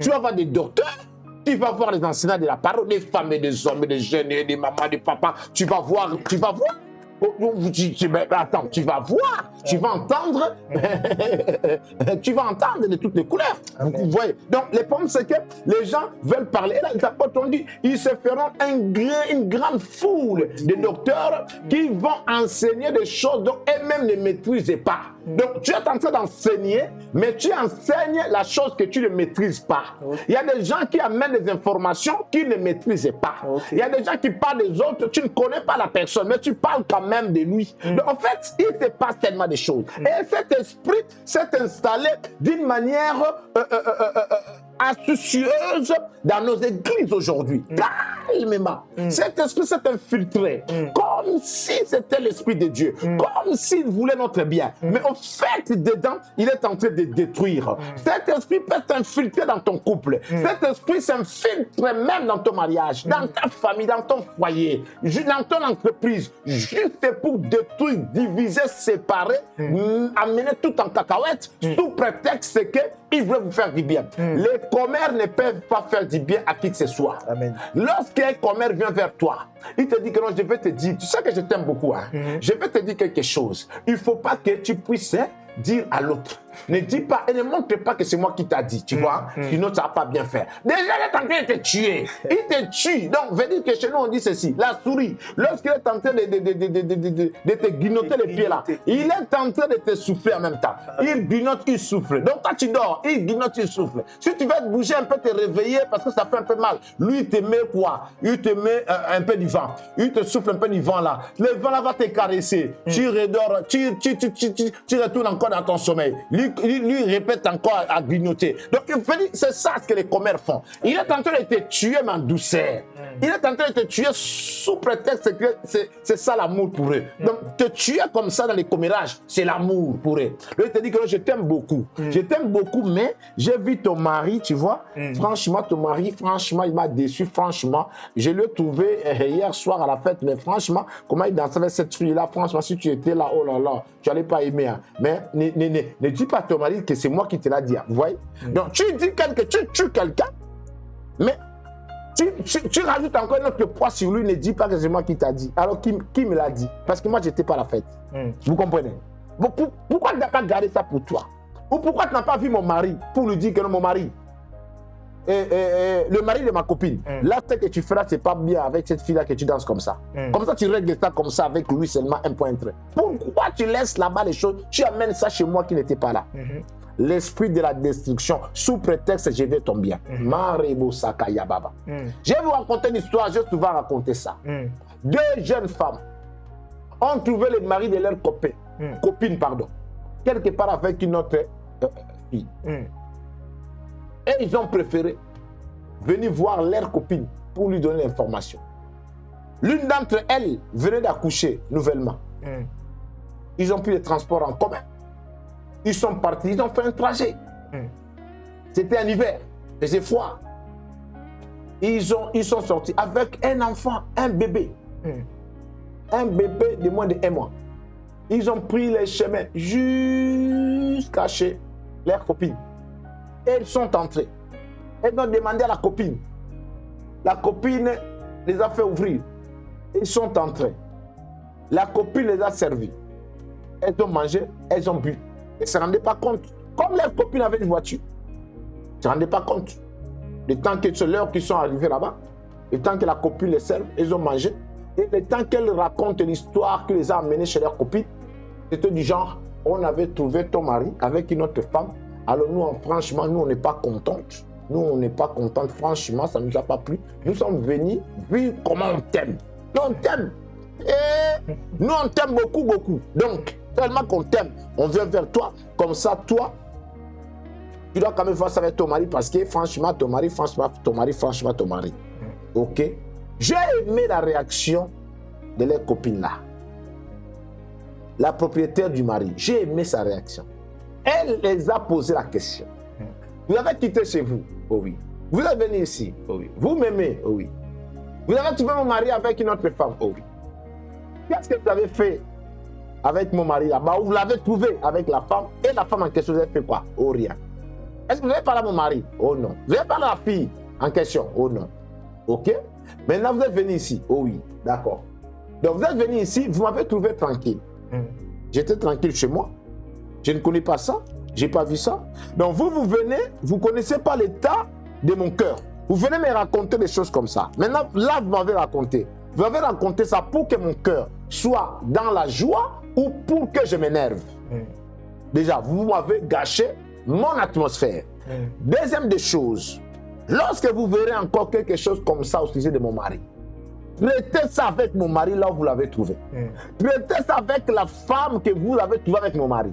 tu vas voir des docteurs, tu vas voir les enseignants de la parole, des femmes et des hommes, des jeunes, des mamans, des papas. Tu vas voir. Attends, tu vas voir, tu vas entendre, tu vas entendre de toutes les couleurs. Vous voyez. Donc, le problème, c'est que les gens veulent parler. Et là, les apôtres ont dit, ils se feront une grande foule de docteurs qui vont enseigner des choses dont eux-mêmes ne maîtrisent pas. Donc, tu es en train d'enseigner, mais tu enseignes la chose que tu ne maîtrises pas. Il y a des gens qui amènent des informations qu'ils ne maîtrisent pas. Il y a des gens qui parlent des autres, tu ne connais pas la personne, mais tu parles quand même de lui. Donc, en fait, il se passe tellement de choses. Et cet esprit s'est installé d'une manière astucieuse dans nos églises aujourd'hui. Calmement. Cet esprit s'est infiltré comme si c'était l'esprit de Dieu, comme s'il voulait notre bien. Mais au fait, dedans, il est en train de détruire. Cet esprit peut s'infiltrer dans ton couple. Cet esprit s'infiltre même dans ton mariage, dans ta famille, dans ton foyer, dans ton entreprise, juste pour détruire, diviser, séparer, amener tout en cacahuète, sous prétexte qu'ils veulent vous faire du bien. Les commères ne peuvent pas faire du bien à qui que ce soit. Lorsqu'un commère vient vers toi, il te dit que non, je vais te dire, tu sais que je t'aime beaucoup, hein? Je vais te dire quelque chose. Il ne faut pas que tu puisses dire à l'autre. Ne dis pas et ne montre pas que c'est moi qui t'a dit, tu vois, sinon ça va pas bien faire. Déjà, il est en train de te tuer. Il te tue. Donc, veut dire que chez nous, on dit ceci. La souris, lorsqu'il est en train de te grignoter les pieds là, il est en train de te souffler en même temps. Il grignote, il souffle. Donc, quand tu dors, il grignote, il souffle. Si tu veux te bouger un peu, te réveiller parce que ça fait un peu mal, lui, il te met quoi? Il te met un peu du vent. Il te souffle un peu du vent là. Le vent là va te caresser. Tu redors, tu retournes encore dans ton sommeil. Lui répète encore à grignoter. Donc, c'est ça ce que les commères font. Il est en train de te tuer, mais en douceur. Il est en train de te tuer sous prétexte que c'est ça l'amour pour eux. Donc, te tuer comme ça dans les commérages, c'est l'amour pour eux. Lui, il te dit que je t'aime beaucoup. Je t'aime beaucoup, mais j'ai vu ton mari, tu vois. Franchement, ton mari, franchement, il m'a déçu. Franchement, je l'ai trouvé hier soir à la fête, mais franchement, comment il dansait avec cette fille-là, franchement, si tu étais là, oh là là, tu n'allais pas aimer. Hein. Mais ne dis pas à ton mari que c'est moi qui te l'ai dit. Vous voyez? Donc, tu dis tu tues quelqu'un, mais tu rajoutes encore notre poids sur lui, ne dis pas que c'est moi qui t'a dit. Alors, qui me l'a dit? Parce que moi, je n'étais pas à la fête. Vous comprenez? Bon, pourquoi tu n'as pas gardé ça pour toi? Ou pourquoi tu n'as pas vu mon mari pour lui dire que non, mon mari, le mari de ma copine, là, ce que tu feras, c'est pas bien avec cette fille-là que tu danses comme ça. Comme ça, tu règles ça comme ça avec lui seulement un point très. Pourquoi tu laisses là-bas les choses? Tu amènes ça chez moi qui n'était pas là. L'esprit de la destruction, sous prétexte je vais ton bien. Marebo Sakaya Baba. Je vais vous raconter une histoire, j'ai souvent raconté ça. Deux jeunes femmes ont trouvé le mari de leur copine, pardon, quelque part avec une autre fille. Et ils ont préféré venir voir leur copine pour lui donner l'information. L'une d'entre elles venait d'accoucher nouvellement. Ils ont pris les transports en commun. Ils sont partis, ils ont fait un trajet. C'était un hiver, il faisait froid. Ils sont sortis avec un enfant, un bébé. Un bébé de moins de 1 mois. Ils ont pris les chemins jusqu'à chez leur copine. Et ils sont entrés. Ils ont demandé à la copine. La copine les a fait ouvrir. Ils sont entrés. La copine les a servis. Elles ont mangé, elles ont bu. Elles ne se rendaient pas compte. Comme leur copine avait une voiture. Ils ne se rendaient pas compte. Le temps que c'est l'heure qu'ils sont arrivés là-bas, le temps que la copine les serve, ils ont mangé. Et le temps qu'elle raconte l'histoire qui les a amenés chez leur copine, c'était du genre, on avait trouvé ton mari avec une autre femme. Alors nous, franchement, nous, on n'est pas contentes. Nous, on n'est pas contentes. Franchement, ça ne nous a pas plu. Nous sommes venus, vu comment on t'aime. Nous, on t'aime. Et nous, on t'aime beaucoup, beaucoup. Donc, tellement qu'on t'aime, on vient vers toi. Comme ça, toi, tu dois quand même voir ça avec ton mari parce que franchement, ton mari. Ok? J'ai aimé la réaction de leur copine là. La propriétaire du mari. J'ai aimé sa réaction. Elle les a posé la question. Vous avez quitté chez vous? Oh oui. Vous êtes venu ici? Oh oui. Vous m'aimez? Oh oui. Vous avez trouvé mon mari avec une autre femme? Oh oui. Qu'est-ce que vous avez fait avec mon mari là-bas? Vous l'avez trouvé avec la femme et la femme en question, vous avez fait quoi? Oh rien. Est-ce que vous avez parlé à mon mari? Oh non. Vous avez parlé à la fille en question? Oh non. Ok? Maintenant vous êtes venu ici? Oh oui. D'accord. Donc vous êtes venu ici, vous m'avez trouvé tranquille. J'étais tranquille chez moi. Je ne connais pas ça. Je n'ai pas vu ça. Donc vous venez, vous ne connaissez pas l'état de mon cœur. Vous venez me raconter des choses comme ça. Maintenant, là, vous m'avez raconté. Vous m'avez raconté ça pour que mon cœur soit dans la joie ou pour que je m'énerve. Déjà, vous m'avez gâché mon atmosphère. Deuxième des choses, lorsque vous verrez encore quelque chose comme ça au sujet de mon mari, traitez ça avec mon mari là où vous l'avez trouvé. Traitez ça avec la femme que vous avez trouvée avec mon mari.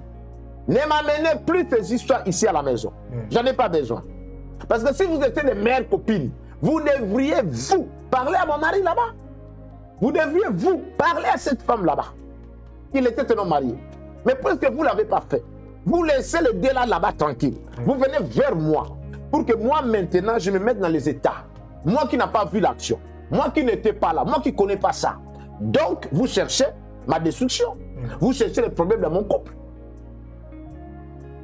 Ne m'amenez plus ces histoires ici à la maison. J'en ai pas besoin. Parce que si vous étiez les meilleures copines, vous devriez, vous, parler à mon mari là-bas. Vous devriez, vous, parler à cette femme là-bas. Il était un homme marié. Mais puisque vous ne l'avez pas fait, vous laissez le délai là-bas tranquille. Vous venez vers moi pour que moi maintenant, je me mette dans les états. Moi qui n'ai pas vu l'action. Moi qui n'étais pas là. Moi qui ne connais pas ça. Donc, vous cherchez ma destruction. Vous cherchez les problèmes dans mon couple.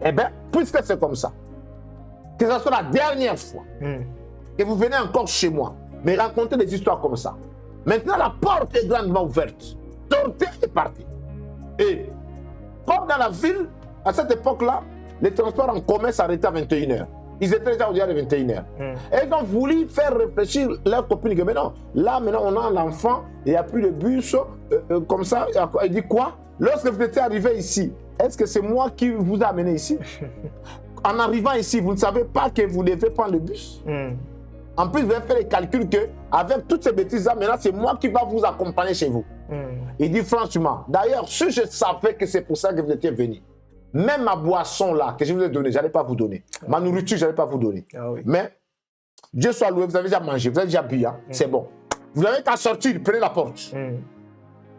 Eh bien, puisque c'est comme ça, que ce soit la dernière fois que vous venez encore chez moi, me raconter des histoires comme ça. Maintenant, la porte est grandement ouverte. Sortez et partez. Et comme dans la ville, à cette époque-là, les transports en commun s'arrêtaient à 21h. Ils étaient déjà au diable de 21h. Et ils ont voulu faire réfléchir leurs copines que maintenant, maintenant, on a l'enfant, il n'y a plus de bus, comme ça. Il dit quoi? Lorsque vous étiez arrivé ici, est-ce que c'est moi qui vous ai amené ici? En arrivant ici, vous ne savez pas que vous devez prendre le bus. En plus, vous avez fait les calculs qu'avec toutes ces bêtises-là, maintenant, c'est moi qui va vous accompagner chez vous. Il dit franchement, d'ailleurs, si je savais que c'est pour ça que vous étiez venu, même ma boisson là, que je vous ai donnée, je n'allais pas vous donner. Ma nourriture, je n'allais pas vous donner. Oui. Mais, Dieu soit loué, vous avez déjà mangé, vous avez déjà bu, hein? C'est bon. Vous n'avez qu'à sortir, prenez la porte.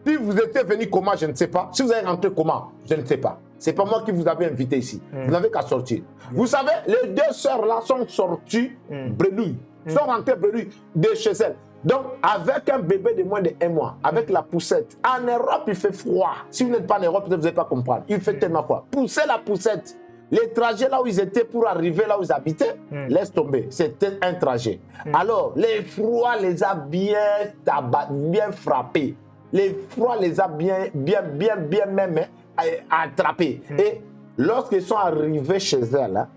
Si vous étiez venu comment, je ne sais pas. Si vous avez rentré comment, je ne sais pas. Ce n'est pas moi qui vous avais invité ici. Vous n'avez qu'à sortir. Vous savez, les deux sœurs là sont sorties bredouilles. Sont rentrées bredouilles de chez elles. Donc, avec un bébé de moins de 1 mois, avec la poussette, en Europe, il fait froid. Si vous n'êtes pas en Europe, peut-être vous n'allez pas comprendre. Il fait tellement froid. Poussez la poussette. Les trajets là où ils étaient pour arriver là où ils habitaient, laisse tomber. C'était un trajet. Alors, les froids les a bien frappés. Les froids les a bien même attrapés. Et lorsqu'ils sont arrivés chez elle, là,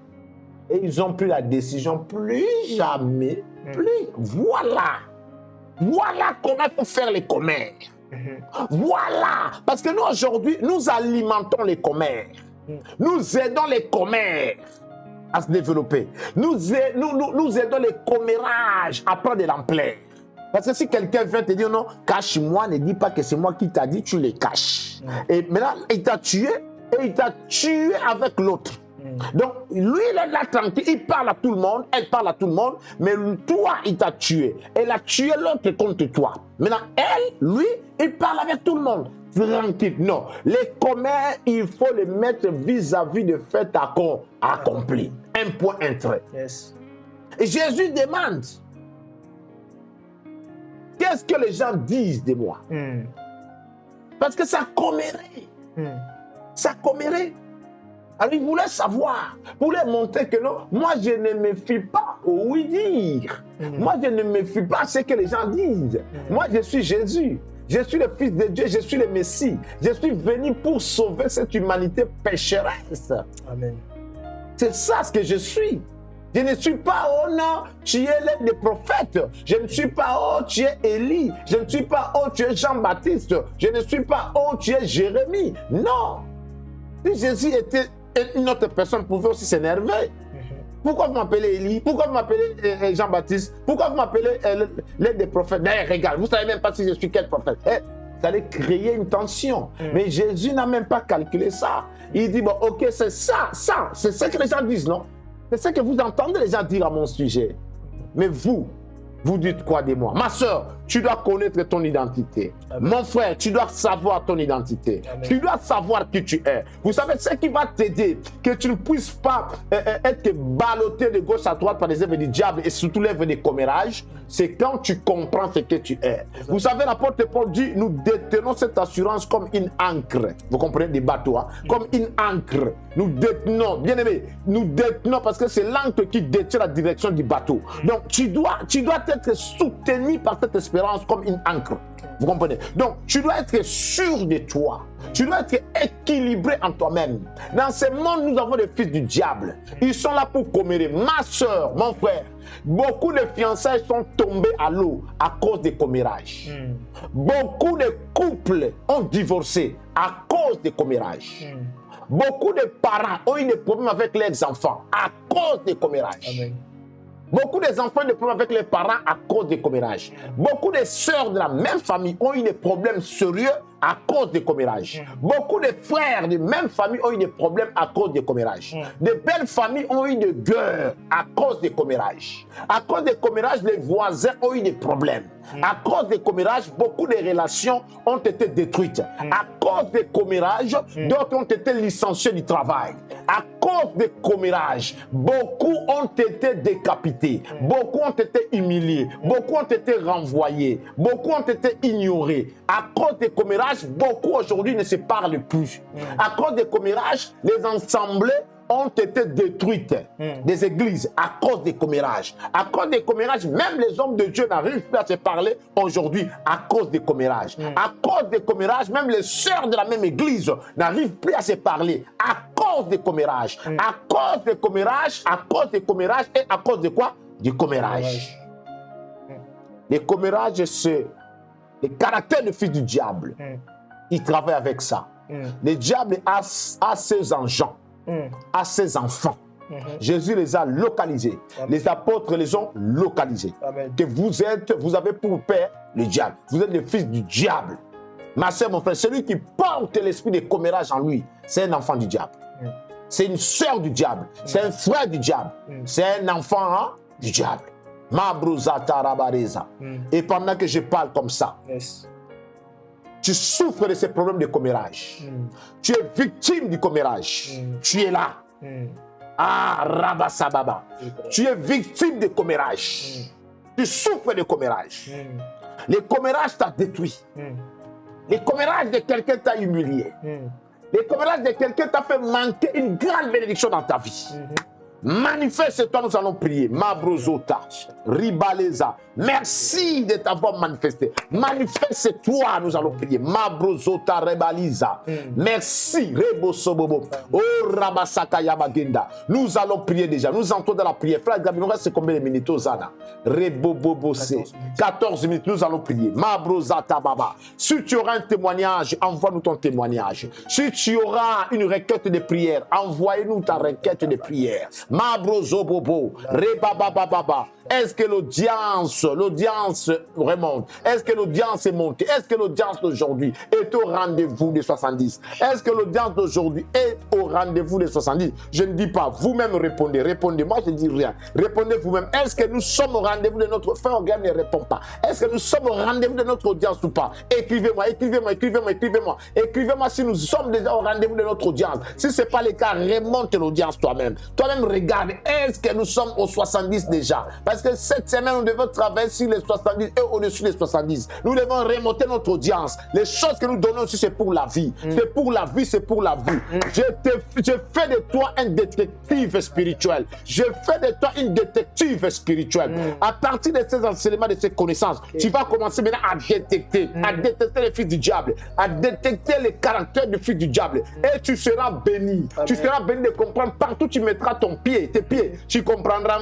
Et ils ont pris la décision, plus jamais, plus. Voilà. Voilà comment il faut faire les commères. Voilà. Parce que nous, aujourd'hui, nous alimentons les commères. Nous aidons les commères à se développer. Nous aidons les commérages à prendre de l'ampleur. Parce que si quelqu'un vient te dire non, cache-moi, ne dis pas que c'est moi qui t'a dit, tu les caches. Et maintenant, il t'a tué et il t'a tué avec l'autre. Donc, lui, il est là tranquille, il parle à tout le monde, elle parle à tout le monde, mais toi, il t'a tué. Elle a tué l'autre contre toi. Maintenant, elle, lui, il parle avec tout le monde. Tranquille. Non. Les commères, il faut les mettre vis-à-vis de fait accompli. Un point, un trait. Yes. Et Jésus demande, qu'est-ce que les gens disent de moi? Parce que ça commérait. Ça commérait. Alors, il voulait savoir, il voulait montrer que non, moi, je ne me fie pas au oui-dire. Moi, je ne me fie pas à ce que les gens disent. Moi, je suis Jésus. Je suis le Fils de Dieu, je suis le Messie. Je suis venu pour sauver cette humanité pécheresse. Amen. C'est ça ce que je suis. Je ne suis pas, oh non, tu es l'un des prophètes. Je ne suis pas, oh, tu es Élie. Je ne suis pas, oh, tu es Jean-Baptiste. Je ne suis pas, oh, tu es Jérémie. Non. Si Jésus était une autre personne, pouvait aussi s'énerver. Pourquoi vous m'appelez Élie? Pourquoi vous m'appelez Jean-Baptiste? Pourquoi vous m'appelez l'un des prophètes? Regarde, vous ne savez même pas si je suis quel prophète. Ça allait créer une tension. Mais Jésus n'a même pas calculé ça. Il dit, bon, ok, c'est ça, c'est ce que les gens disent, non? C'est ce que vous entendez les gens dire à mon sujet. Mais vous dites quoi de moi? Ma soeur, tu dois connaître ton identité. Amen. Mon frère, tu dois savoir ton identité. Amen. Tu dois savoir qui tu es. Vous savez, ce qui va t'aider, que tu ne puisses pas être ballotté de gauche à droite par les œuvres du diable et surtout l'œuvre des commérages, c'est quand tu comprends ce que tu es. Amen. Vous savez, l'apôtre Paul dit, nous détenons cette assurance comme une ancre. Vous comprenez, des bateaux, hein? Comme une ancre. Nous détenons, bien aimé, nous détenons parce que c'est l'ancre qui détient la direction du bateau. Donc, tu dois être soutenu par cette espérance comme une ancre. Vous comprenez? Donc, tu dois être sûr de toi. Tu dois être équilibré en toi-même. Dans ce monde, nous avons des fils du diable. Ils sont là pour commérer. Ma soeur, mon frère, beaucoup de fiançailles sont tombés à l'eau à cause des commérages. Beaucoup de couples ont divorcé à cause des commérages. Beaucoup de parents ont eu des problèmes avec leurs enfants à cause des commérages. Amen. Beaucoup des enfants ont des problèmes avec les parents à cause des commérages. Beaucoup de sœurs de la même famille ont eu des problèmes sérieux à cause des commérages. Beaucoup de frères de même famille ont eu des problèmes à cause des commérages. De belles familles ont eu des guerres à cause des commérages. À cause des commérages, les voisins ont eu des problèmes. À cause des commérages, beaucoup de relations ont été détruites. À cause des commérages, d'autres ont été licenciés du travail. À cause des commérages, beaucoup ont été décapités. Beaucoup ont été humiliés. Beaucoup ont été renvoyés. Beaucoup ont été ignorés. À cause des commérages, beaucoup aujourd'hui ne se parlent plus. À cause des commérages, les assemblées ont été détruites des églises à cause des commérages. À cause des commérages, même les hommes de Dieu n'arrivent plus à se parler aujourd'hui à cause des commérages. À cause des commérages, même les sœurs de la même église n'arrivent plus à se parler à cause des commérages. À cause des commérages, à cause des commérages et à cause de quoi? Du commérage. Les commérages, c'est le caractère de fils du diable. Il travaille avec ça. Le diable a ses engins. À ses enfants. Jésus les a localisés. Amen. Les apôtres les ont localisés. Amen. Que vous avez pour père le diable. Vous êtes le fils du diable. Ma soeur, mon frère, celui qui porte l'esprit de commérage en lui, c'est un enfant du diable. C'est une sœur du diable. C'est un frère du diable. C'est un enfant du diable. Et pendant que je parle comme ça, tu souffres de ces problèmes de commérage. Tu es victime du commérage. Tu es là. Ah, Rabasababa. Tu es victime de commérage. Tu souffres de commérage. Le commérage t'a détruit. Le commérage de quelqu'un t'a humilié. Le commérage de quelqu'un t'a fait manquer une grande bénédiction dans ta vie. Manifeste-toi, nous allons prier. Mabrozota, Ribaleza. Merci de t'avoir manifesté. Manifeste-toi, nous allons prier. Mabrozota, Rebaliza. Merci, Rebosobobo. Oh, Rabasaka Yabagenda. Nous allons prier déjà. Nous entrons dans la prière. Frère Gabriel, c'est combien de minutes, Ozana? Rebobobose. 14 minutes, nous allons prier. Mabrozata Baba. Si tu auras un témoignage, envoie-nous ton témoignage. Si tu auras une requête de prière, envoie-nous ta requête de prière. Mabrozobobo, Rebabababa. Est-ce que l'audience remonte? Est-ce que l'audience est montée? Est-ce que l'audience d'aujourd'hui est au rendez-vous des 70? Est-ce que l'audience d'aujourd'hui est au rendez-vous des 70? Je ne dis pas, vous-même répondez. Moi je ne dis rien. Répondez vous-même. Est-ce que nous sommes au rendez-vous de notre frère? Regarde, ne répond pas. Est-ce que nous sommes au rendez-vous de notre audience ou pas? Écrivez-moi. Écrivez-moi si nous sommes déjà au rendez-vous de notre audience. Si ce n'est pas le cas, remonte l'audience toi-même. Toi-même regarde. Est-ce que nous sommes aux 70 déjà? Parce que cette semaine, nous devons travailler sur les 70 et au-dessus des 70. Nous devons remonter notre audience. Les choses que nous donnons aussi, c'est pour la vie. C'est pour la vie, c'est pour la vie. Je fais de toi un détective spirituel. Je fais de toi une détective spirituelle. À partir de ces enseignements, de ces connaissances, tu vas commencer maintenant à détecter les fils du diable, à détecter les caractères du fils du diable. Et tu seras béni. Amen. Tu seras béni de comprendre. Partout tu mettras tes pieds, tu comprendras,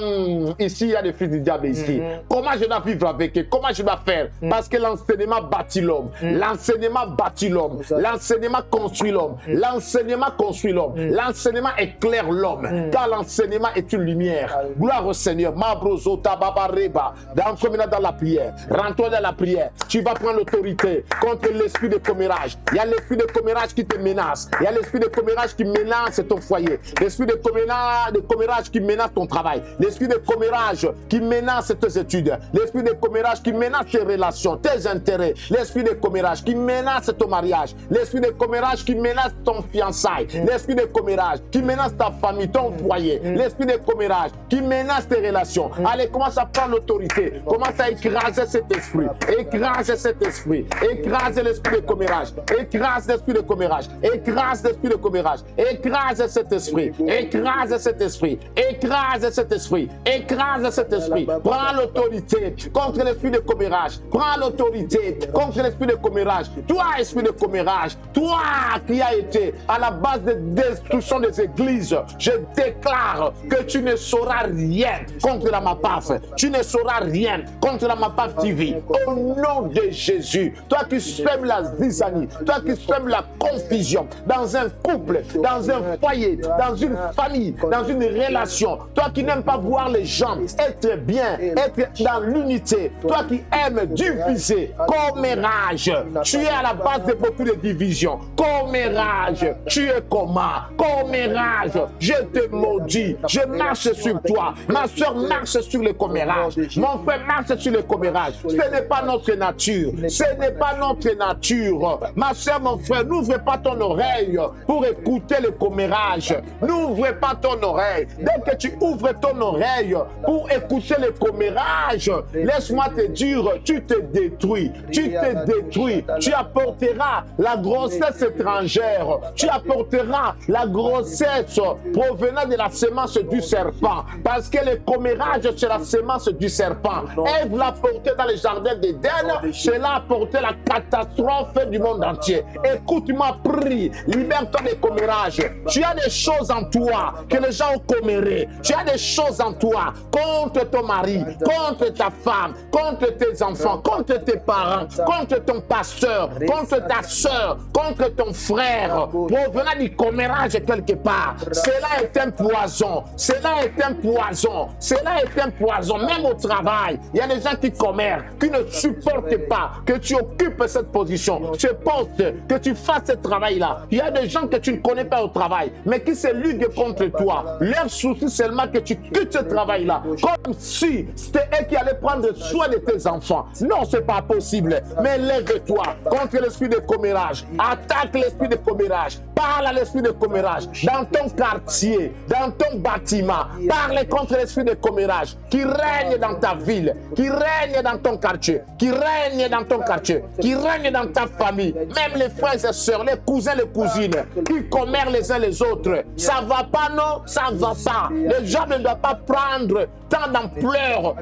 ici il y a des fils du diable ici. Comment je dois vivre avec eux? Comment je dois faire? Parce que l'enseignement bâtit l'homme. L'enseignement bâtit l'homme. L'enseignement construit l'homme. L'enseignement construit l'homme. L'enseignement éclaire l'homme. Car l'enseignement est une lumière. Gloire au Seigneur. Mabrozota babareba. Rentre maintenant dans la prière. Rentre dans la prière. Tu vas prendre l'autorité contre l'esprit de commérage. Il y a l'esprit de commérage qui te menace. Il y a l'esprit de commérage qui menace ton foyer. L'esprit de commérage qui menace ton travail. L'esprit de commérage qui menace tes études, l'esprit de commérage qui menace tes relations, tes intérêts, l'esprit de commérage qui menace ton mariage, l'esprit de commérage qui menace ton fiançailles, l'esprit de commérage qui menace ta famille, ton foyer, l'esprit de commérage qui menace tes relations. Allez, commence à prendre l'autorité, commence à écraser cet esprit, écraser cet esprit, écraser l'esprit de commérage, écrase l'esprit de commérage, écrase l'esprit de commérage, écrase cet esprit, écrase cet esprit, écrase cet esprit, écrase cet esprit. Prends l'autorité contre l'esprit de commérage. Prends l'autorité contre l'esprit de commérage. Toi, esprit de commérage, toi qui as été à la base de destruction des églises, je déclare que tu ne sauras rien contre la MAPAF. Tu ne sauras rien contre la MAPAF TV. Au nom de Jésus, toi qui sèmes la zizanie, toi qui sèmes la confusion dans un couple, dans un foyer, dans une famille, dans une relation, toi qui n'aimes pas voir les gens être bien, être dans l'unité, toi qui aimes diviser, commérage, tu es à la base de beaucoup de divisions. Commérage, tu es comment? Commérage, je te maudis, je marche sur toi. Ma soeur marche sur le commérage, mon frère marche sur le commérage. Ce n'est pas notre nature, ce n'est pas notre nature. Ma soeur, mon frère, n'ouvre pas ton oreille pour écouter le commérage. N'ouvre pas ton oreille. Dès que tu ouvres ton oreille pour écouter le commérage, laisse-moi te dire, tu te détruis. Tu te détruis. Tu apporteras la grossesse étrangère. Tu apporteras la grossesse provenant de la semence du serpent. Parce que le commérage, c'est la semence du serpent. Ève l'a porté dans le jardin d'Éden. Cela a apporté la catastrophe du monde entier. Écoute-moi, prie. Libère-toi des commérages. Tu as des choses en toi que les gens ont comméré. Tu as des choses en toi contre ton mari, contre ta femme, contre tes enfants, contre tes parents, contre ton pasteur, contre ta soeur, contre ton frère, provenant du commérage quelque part. Cela est un poison. Cela est un poison. Cela est un poison. Même au travail, il y a des gens qui commèrent, qui ne supportent pas que tu occupes cette position, ce poste, que tu fasses ce travail-là. Il y a des gens que tu ne connais pas au travail, mais qui se liguent contre toi. Leur souci seulement que tu quittes ce travail-là. Comme si c'était eux qui allaient prendre soin de tes enfants. Non, ce n'est pas possible. Mais lève-toi contre l'esprit de commérage. Attaque l'esprit de commérage. Parle à l'esprit de commérage. Dans ton quartier, dans ton bâtiment. Parle contre l'esprit de commérage qui règne dans ta ville, qui règne dans ton quartier, qui règne dans ton quartier, qui règne dans ta famille. Même les frères et sœurs, les cousins, les cousines, qui commèrent les uns les autres. Ça va pas, non? Ça ça. Les gens ne doivent pas prendre tant d'ampleur,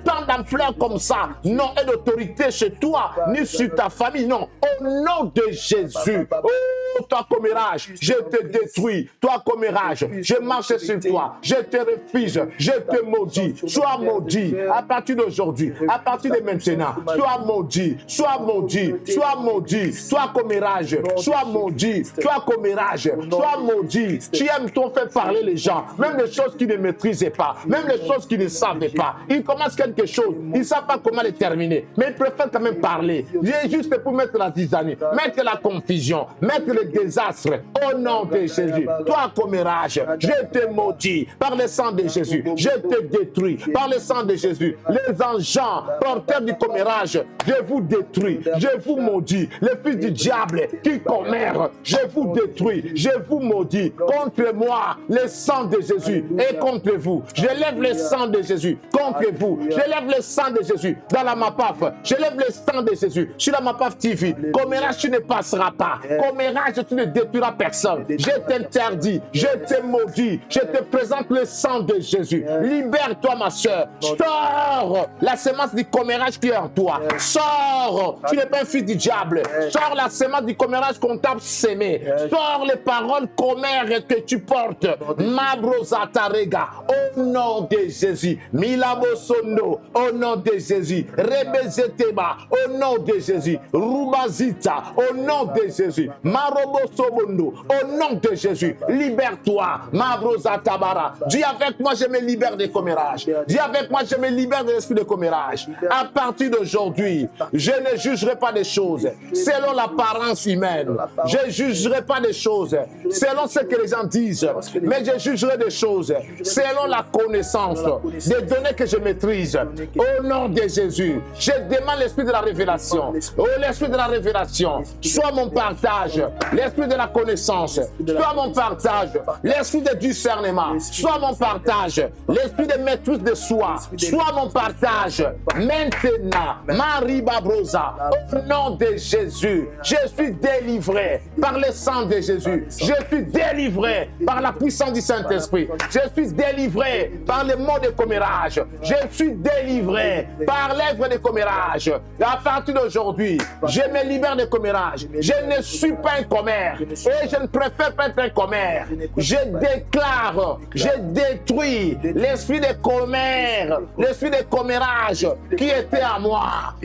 tant d'ampleur comme ça. Non, et d'autorité chez toi, ni sur ta famille. Non, au nom de Jésus. Oh, toi, commérage, je te détruis. Toi, commérage, je marche sur toi. Je te refuse. Je te maudis. Sois maudit à partir d'aujourd'hui, à partir de maintenant. Sois maudit, sois maudit, sois maudit. Sois commérage, sois maudit. Sois commérage, sois maudit. Tu aimes ton fait parler les gens, même les choses qu'ils ne maîtrisaient pas, même les choses qu'ils ne savaient pas. Ils commencent quelque chose, ils ne savent pas comment les terminer, mais ils préfèrent quand même parler. Juste pour mettre la zizanie, mettre la confusion, mettre le désastre. Au nom de Jésus, toi commérage, je te maudis par le sang de Jésus, je te détruis par le sang de Jésus. Les engins porteurs du commérage, je vous détruis, je vous maudis. Les fils du diable qui commèrent, je vous détruis, je vous maudis. Contre moi, le sang de Jésus est contre vous. Je lève le sang de Jésus contre vous. Je lève le sang de Jésus dans la MAPAF. Je lève le sang de Jésus sur la MAPAF TV. Commérage, tu ne passeras pas. Commérage, tu ne détruiras personne. Je t'interdis, je te maudis. Je te présente le sang de Jésus. Libère-toi, ma soeur. Sors la semence du commérage qui est en toi. Sors. Tu n'es pas un fils du diable. Sors la semence du commérage qu'on t'a sémé. Sors les paroles commères que tu portes. Mabrozatarega. Au nom de Jésus. Milabosono. Au nom de Jésus. Rebezeteba. Au nom de Jésus. Rubazita. Au nom de Jésus. Marobosobondo. Au nom de Jésus. Libère-toi. Mabrozatabara. Dis avec moi, je me libère des commérages. Dis avec moi, je me libère de l'esprit de commérage. À partir d'aujourd'hui, je ne jugerai pas des choses selon l'apparence humaine. Je ne jugerai pas des choses selon ce que les gens disent, mais je jugerai des choses selon la connaissance des données que je maîtrise. Au nom de Jésus, je demande l'esprit de la révélation. Oh, l'esprit de la révélation, soit mon partage. L'esprit de la connaissance, soit mon partage. L'esprit de discernement, soit mon partage. L'esprit de maîtrise de soi, soit mon partage. Maintenant, Marie Babrosa, au nom de Jésus, je suis délivré par le sang de Jésus. Je suis délivré par la puissance du Saint-Esprit. Je suis délivré par le mot de commérage. Je suis délivré par l'œuvre de commérage. À partir d'aujourd'hui, je me libère de commérage. Je ne suis pas un commère et je ne préfère pas être un commère. Je déclare, je détruis l'esprit de commère, l'esprit de commérage qui était à moi.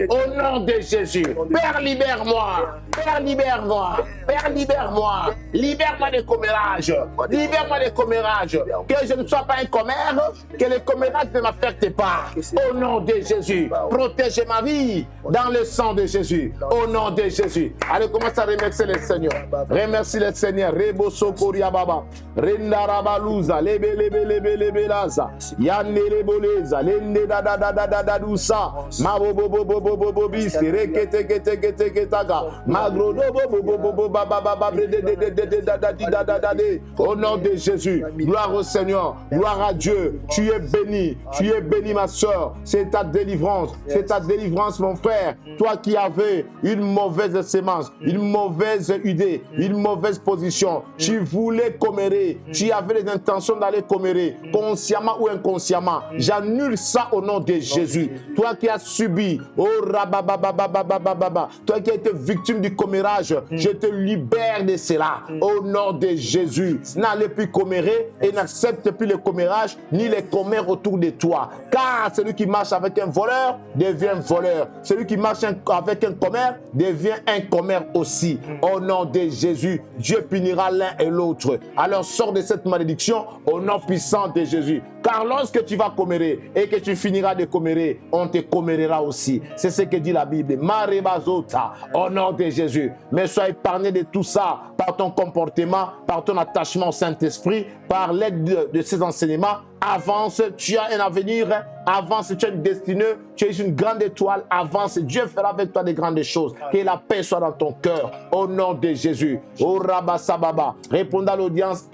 Au nom de Jésus, Père, libère-moi. Père, libère-moi. Père, libère-moi. Libère-moi des commérages. Libère-moi des commérages. Que je ne sois pas un commère, que les commérages ne m'affectent pas. Au nom de Jésus, protège ma vie dans le sang de Jésus. Au nom de Jésus. Allez, commence à remercier le Seigneur. Remercie le Seigneur. Rebo Sokoria Baba. Rendarabaluza. Lebe, lebe, lebe, lebe, laza. Yanne leboleza. Lende da da da da da da dousa. Mabo bo bo bo bo bo bo bis. Rekete kete kete ketaga. Magro do bo bo bo bo bo ba ba ba ba de de de de de da da di da da da de. Au nom de Jésus. Gloire au Seigneur. Gloire à Dieu. Tu es béni. Tu es béni, ma soeur. C'est ta délivrance. C'est ta délivrance, mon frère. Toi qui avais une mauvaise sémence, une mauvaise idée, une mauvaise position. Tu voulais commérer. Tu avais les intentions d'aller commérer, consciemment ou inconsciemment. J'annule ça au nom de Jésus. Toi qui as subi, oh rabababababababa, toi qui as été victime du commérage, je te libère de cela. Au nom de Jésus. N'allez plus commérer et n'accepte plus le commérage ni les commères autour de toi. Car celui qui marche avec un voleur devient voleur. Celui qui marche avec un commère devient un commère aussi. Au nom de Jésus, Dieu punira l'un et l'autre. Alors sors de cette malédiction au nom puissant de Jésus. Car lorsque tu vas commérer et que tu finiras de commérer, on te commérera aussi. C'est ce que dit la Bible. Marebazota, au nom de Jésus. Mais sois épargné de tout ça par ton comportement, par ton attachement au Saint-Esprit, par l'aide de ces enseignements. Avance, tu as un avenir avance, tu es une destinée, tu es une grande étoile, avance, Dieu fera avec toi des grandes choses. Que la paix soit dans ton cœur, au nom de Jésus. Oh Rabba Sababa, répondez à l'audience,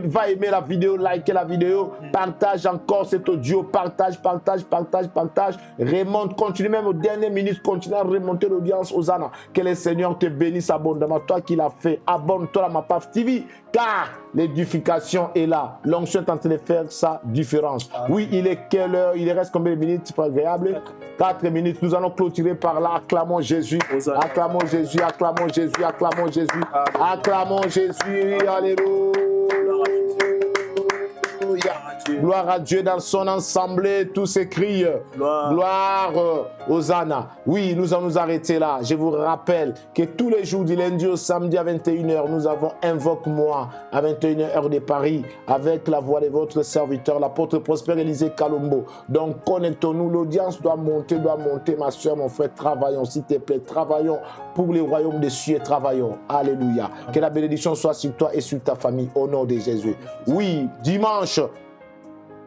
va aimer la vidéo, liker la vidéo, partage encore cet audio, partage, remonte, continue même aux dernières minutes, continue à remonter l'audience, Hosanna. Que le Seigneur te bénisse abondamment, toi qui l'as fait, abonne-toi à MAPAF TV, car l'édification est là. L'onction est en train de faire sa différence. Oui, il est quelle heure? Il reste combien de minutes? C'est pas agréable. 4 minutes. Nous allons clôturer par là. Acclamons Jésus. Acclamons Jésus. Acclamons Jésus. Acclamons Jésus. Acclamons Jésus. Alléluia. Gloire à Dieu dans son ensemble, tous ces cris. Gloire Hosanna. Oui, nous allons nous arrêter là. Je vous rappelle que tous les jours du lundi au samedi à 21h, nous avons Invoque-moi à 21h heure de Paris avec la voix de votre serviteur, l'apôtre Prosper Élisée Kalombo. Donc connectons-nous, l'audience doit monter, ma soeur, mon frère, travaillons, s'il te plaît, travaillons pour le royaume des cieux, travaillons. Alléluia. Que la bénédiction soit sur toi et sur ta famille, au nom de Jésus. Oui, dimanche,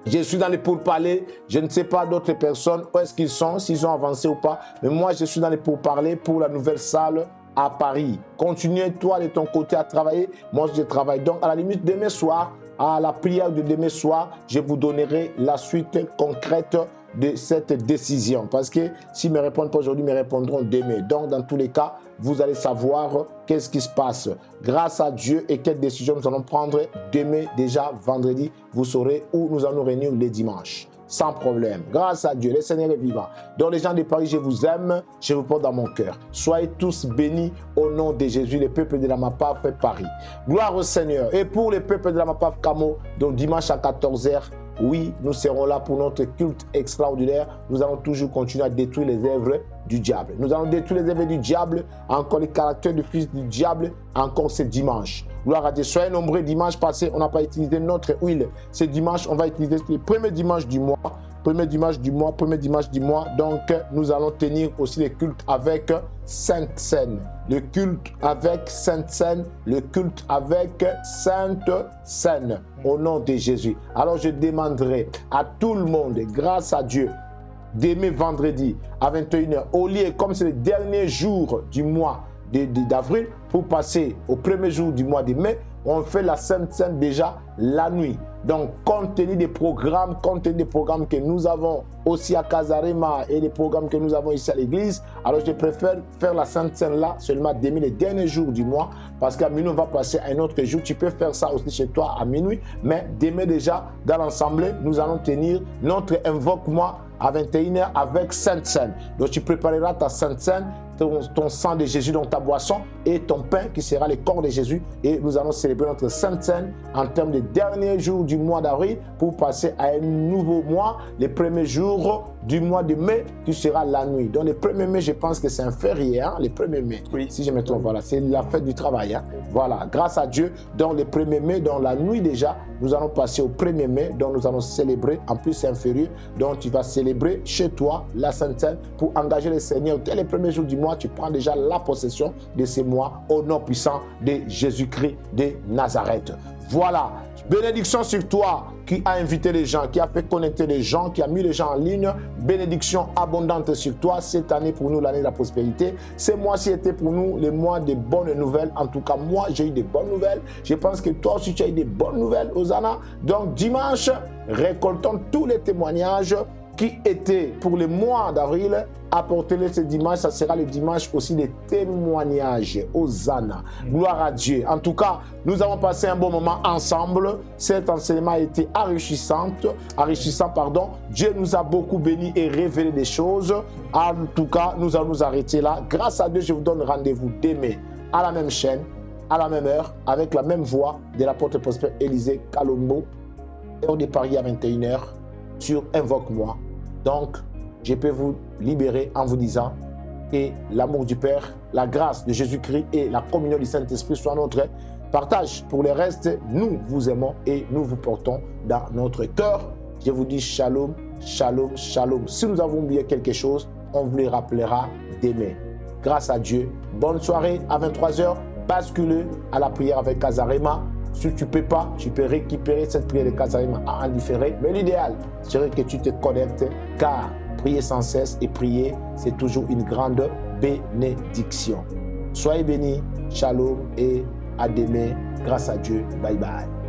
je suis dans les pourparlers, je ne sais pas d'autres personnes où est-ce qu'ils sont, s'ils ont avancé ou pas, mais moi je suis dans les pourparlers pour la nouvelle salle à Paris. Continue toi de ton côté à travailler, moi je travaille. Donc à la limite demain soir, à la prière de demain soir, je vous donnerai la suite concrète de cette décision. Parce que s'ils ne me répondent pas aujourd'hui, ils me répondront demain. Donc dans tous les cas, vous allez savoir qu'est-ce qui se passe. Grâce à Dieu et quelle décision nous allons prendre demain, déjà vendredi, vous saurez où nous allons réunir les dimanches. Sans problème. Grâce à Dieu, le Seigneur est vivant. Donc les gens de Paris, je vous aime, je vous porte dans mon cœur. Soyez tous bénis au nom de Jésus, le peuple de la MAPAF Paris. Gloire au Seigneur. Et pour le peuple de la MAPAF Camo, donc dimanche à 14h, oui, nous serons là pour notre culte extraordinaire. Nous allons toujours continuer à détruire les œuvres du diable. Nous allons détruire les œuvres du diable, encore les caractères du fils du diable, encore ce dimanche. Gloire à Dieu. Soyez nombreux. Dimanche passé, on n'a pas utilisé notre huile. Ce dimanche, on va utiliser le premier dimanche du mois. Premier dimanche du mois. Donc, nous allons tenir aussi le culte avec Sainte Seine. Le culte avec Sainte Seine. Le culte avec Sainte Seine. Au nom de Jésus. Alors, je demanderai à tout le monde, grâce à Dieu, demain vendredi à 21h, au lieu, comme c'est le dernier jour du mois d'avril, pour passer au premier jour du mois de mai, on fait la Sainte Seine déjà la nuit. Donc, compte tenu des programmes que nous avons aussi à Casarema et des programmes que nous avons ici à l'église, alors je préfère faire la Sainte Seine là seulement demain, les derniers jours du mois, parce qu'à minuit, on va passer à un autre jour. Tu peux faire ça aussi chez toi à minuit, mais demain déjà, dans l'ensemble, nous allons tenir notre Invoque-moi à 21h avec Sainte Seine. Donc, tu prépareras ta Sainte Seine, ton sang de Jésus dans ta boisson et ton pain qui sera le corps de Jésus. Et nous allons célébrer notre Sainte Seine en termes de derniers jours du mois d'avril pour passer à un nouveau mois, les premiers jours du mois de mai qui sera la nuit. Donc, le 1er mai, je pense que c'est un férié, hein, le 1er mai. Oui. Si je me trompe, voilà, c'est la fête du travail. Hein. Voilà, grâce à Dieu, dans le 1er mai, dans la nuit déjà, nous allons passer au 1er mai, donc nous allons célébrer, en plus c'est un férié, donc tu vas célébrer chez toi la Sainte Seine pour engager le Seigneur. Dès les premiers jours du mois, tu prends déjà la possession de ces mois au nom puissant de Jésus-Christ de Nazareth. Voilà, bénédiction sur toi qui a invité les gens, qui a fait connecter les gens, qui a mis les gens en ligne. Bénédiction abondante sur toi cette année pour nous, l'année de la prospérité. Ce mois-ci était pour nous le mois des bonnes nouvelles. En tout cas, moi, j'ai eu des bonnes nouvelles. Je pense que toi aussi, tu as eu des bonnes nouvelles, Hosanna. Donc, dimanche, récoltons tous les témoignages qui étaient pour le mois d'avril. Apportez-les ce dimanche, ça sera le dimanche aussi des témoignages. Hosanna, gloire à Dieu. En tout cas, nous avons passé un bon moment ensemble. Cet enseignement a été enrichissant. Dieu nous a beaucoup bénis et révélé des choses. En tout cas, nous allons nous arrêter là. Grâce à Dieu, je vous donne rendez-vous demain à la même chaîne, à la même heure, avec la même voix de l'apôtre Prosper Élisée Kalombo, heure de Paris à 21h, sur Invoque-moi. Donc, je peux vous libérer en vous disant que l'amour du Père, la grâce de Jésus-Christ et la communion du Saint-Esprit soient notre partage. Pour le reste, nous vous aimons et nous vous portons dans notre cœur. Je vous dis shalom, shalom, shalom. Si nous avons oublié quelque chose, on vous le rappellera demain. Grâce à Dieu, bonne soirée à 23h. Basculez à la prière avec Casarema Si tu ne peux pas, tu peux récupérer cette prière de Kazarima en différé. Mais l'idéal serait que tu te connectes, car prier sans cesse et prier, c'est toujours une grande bénédiction. Soyez bénis, shalom et à demain, grâce à Dieu. Bye bye.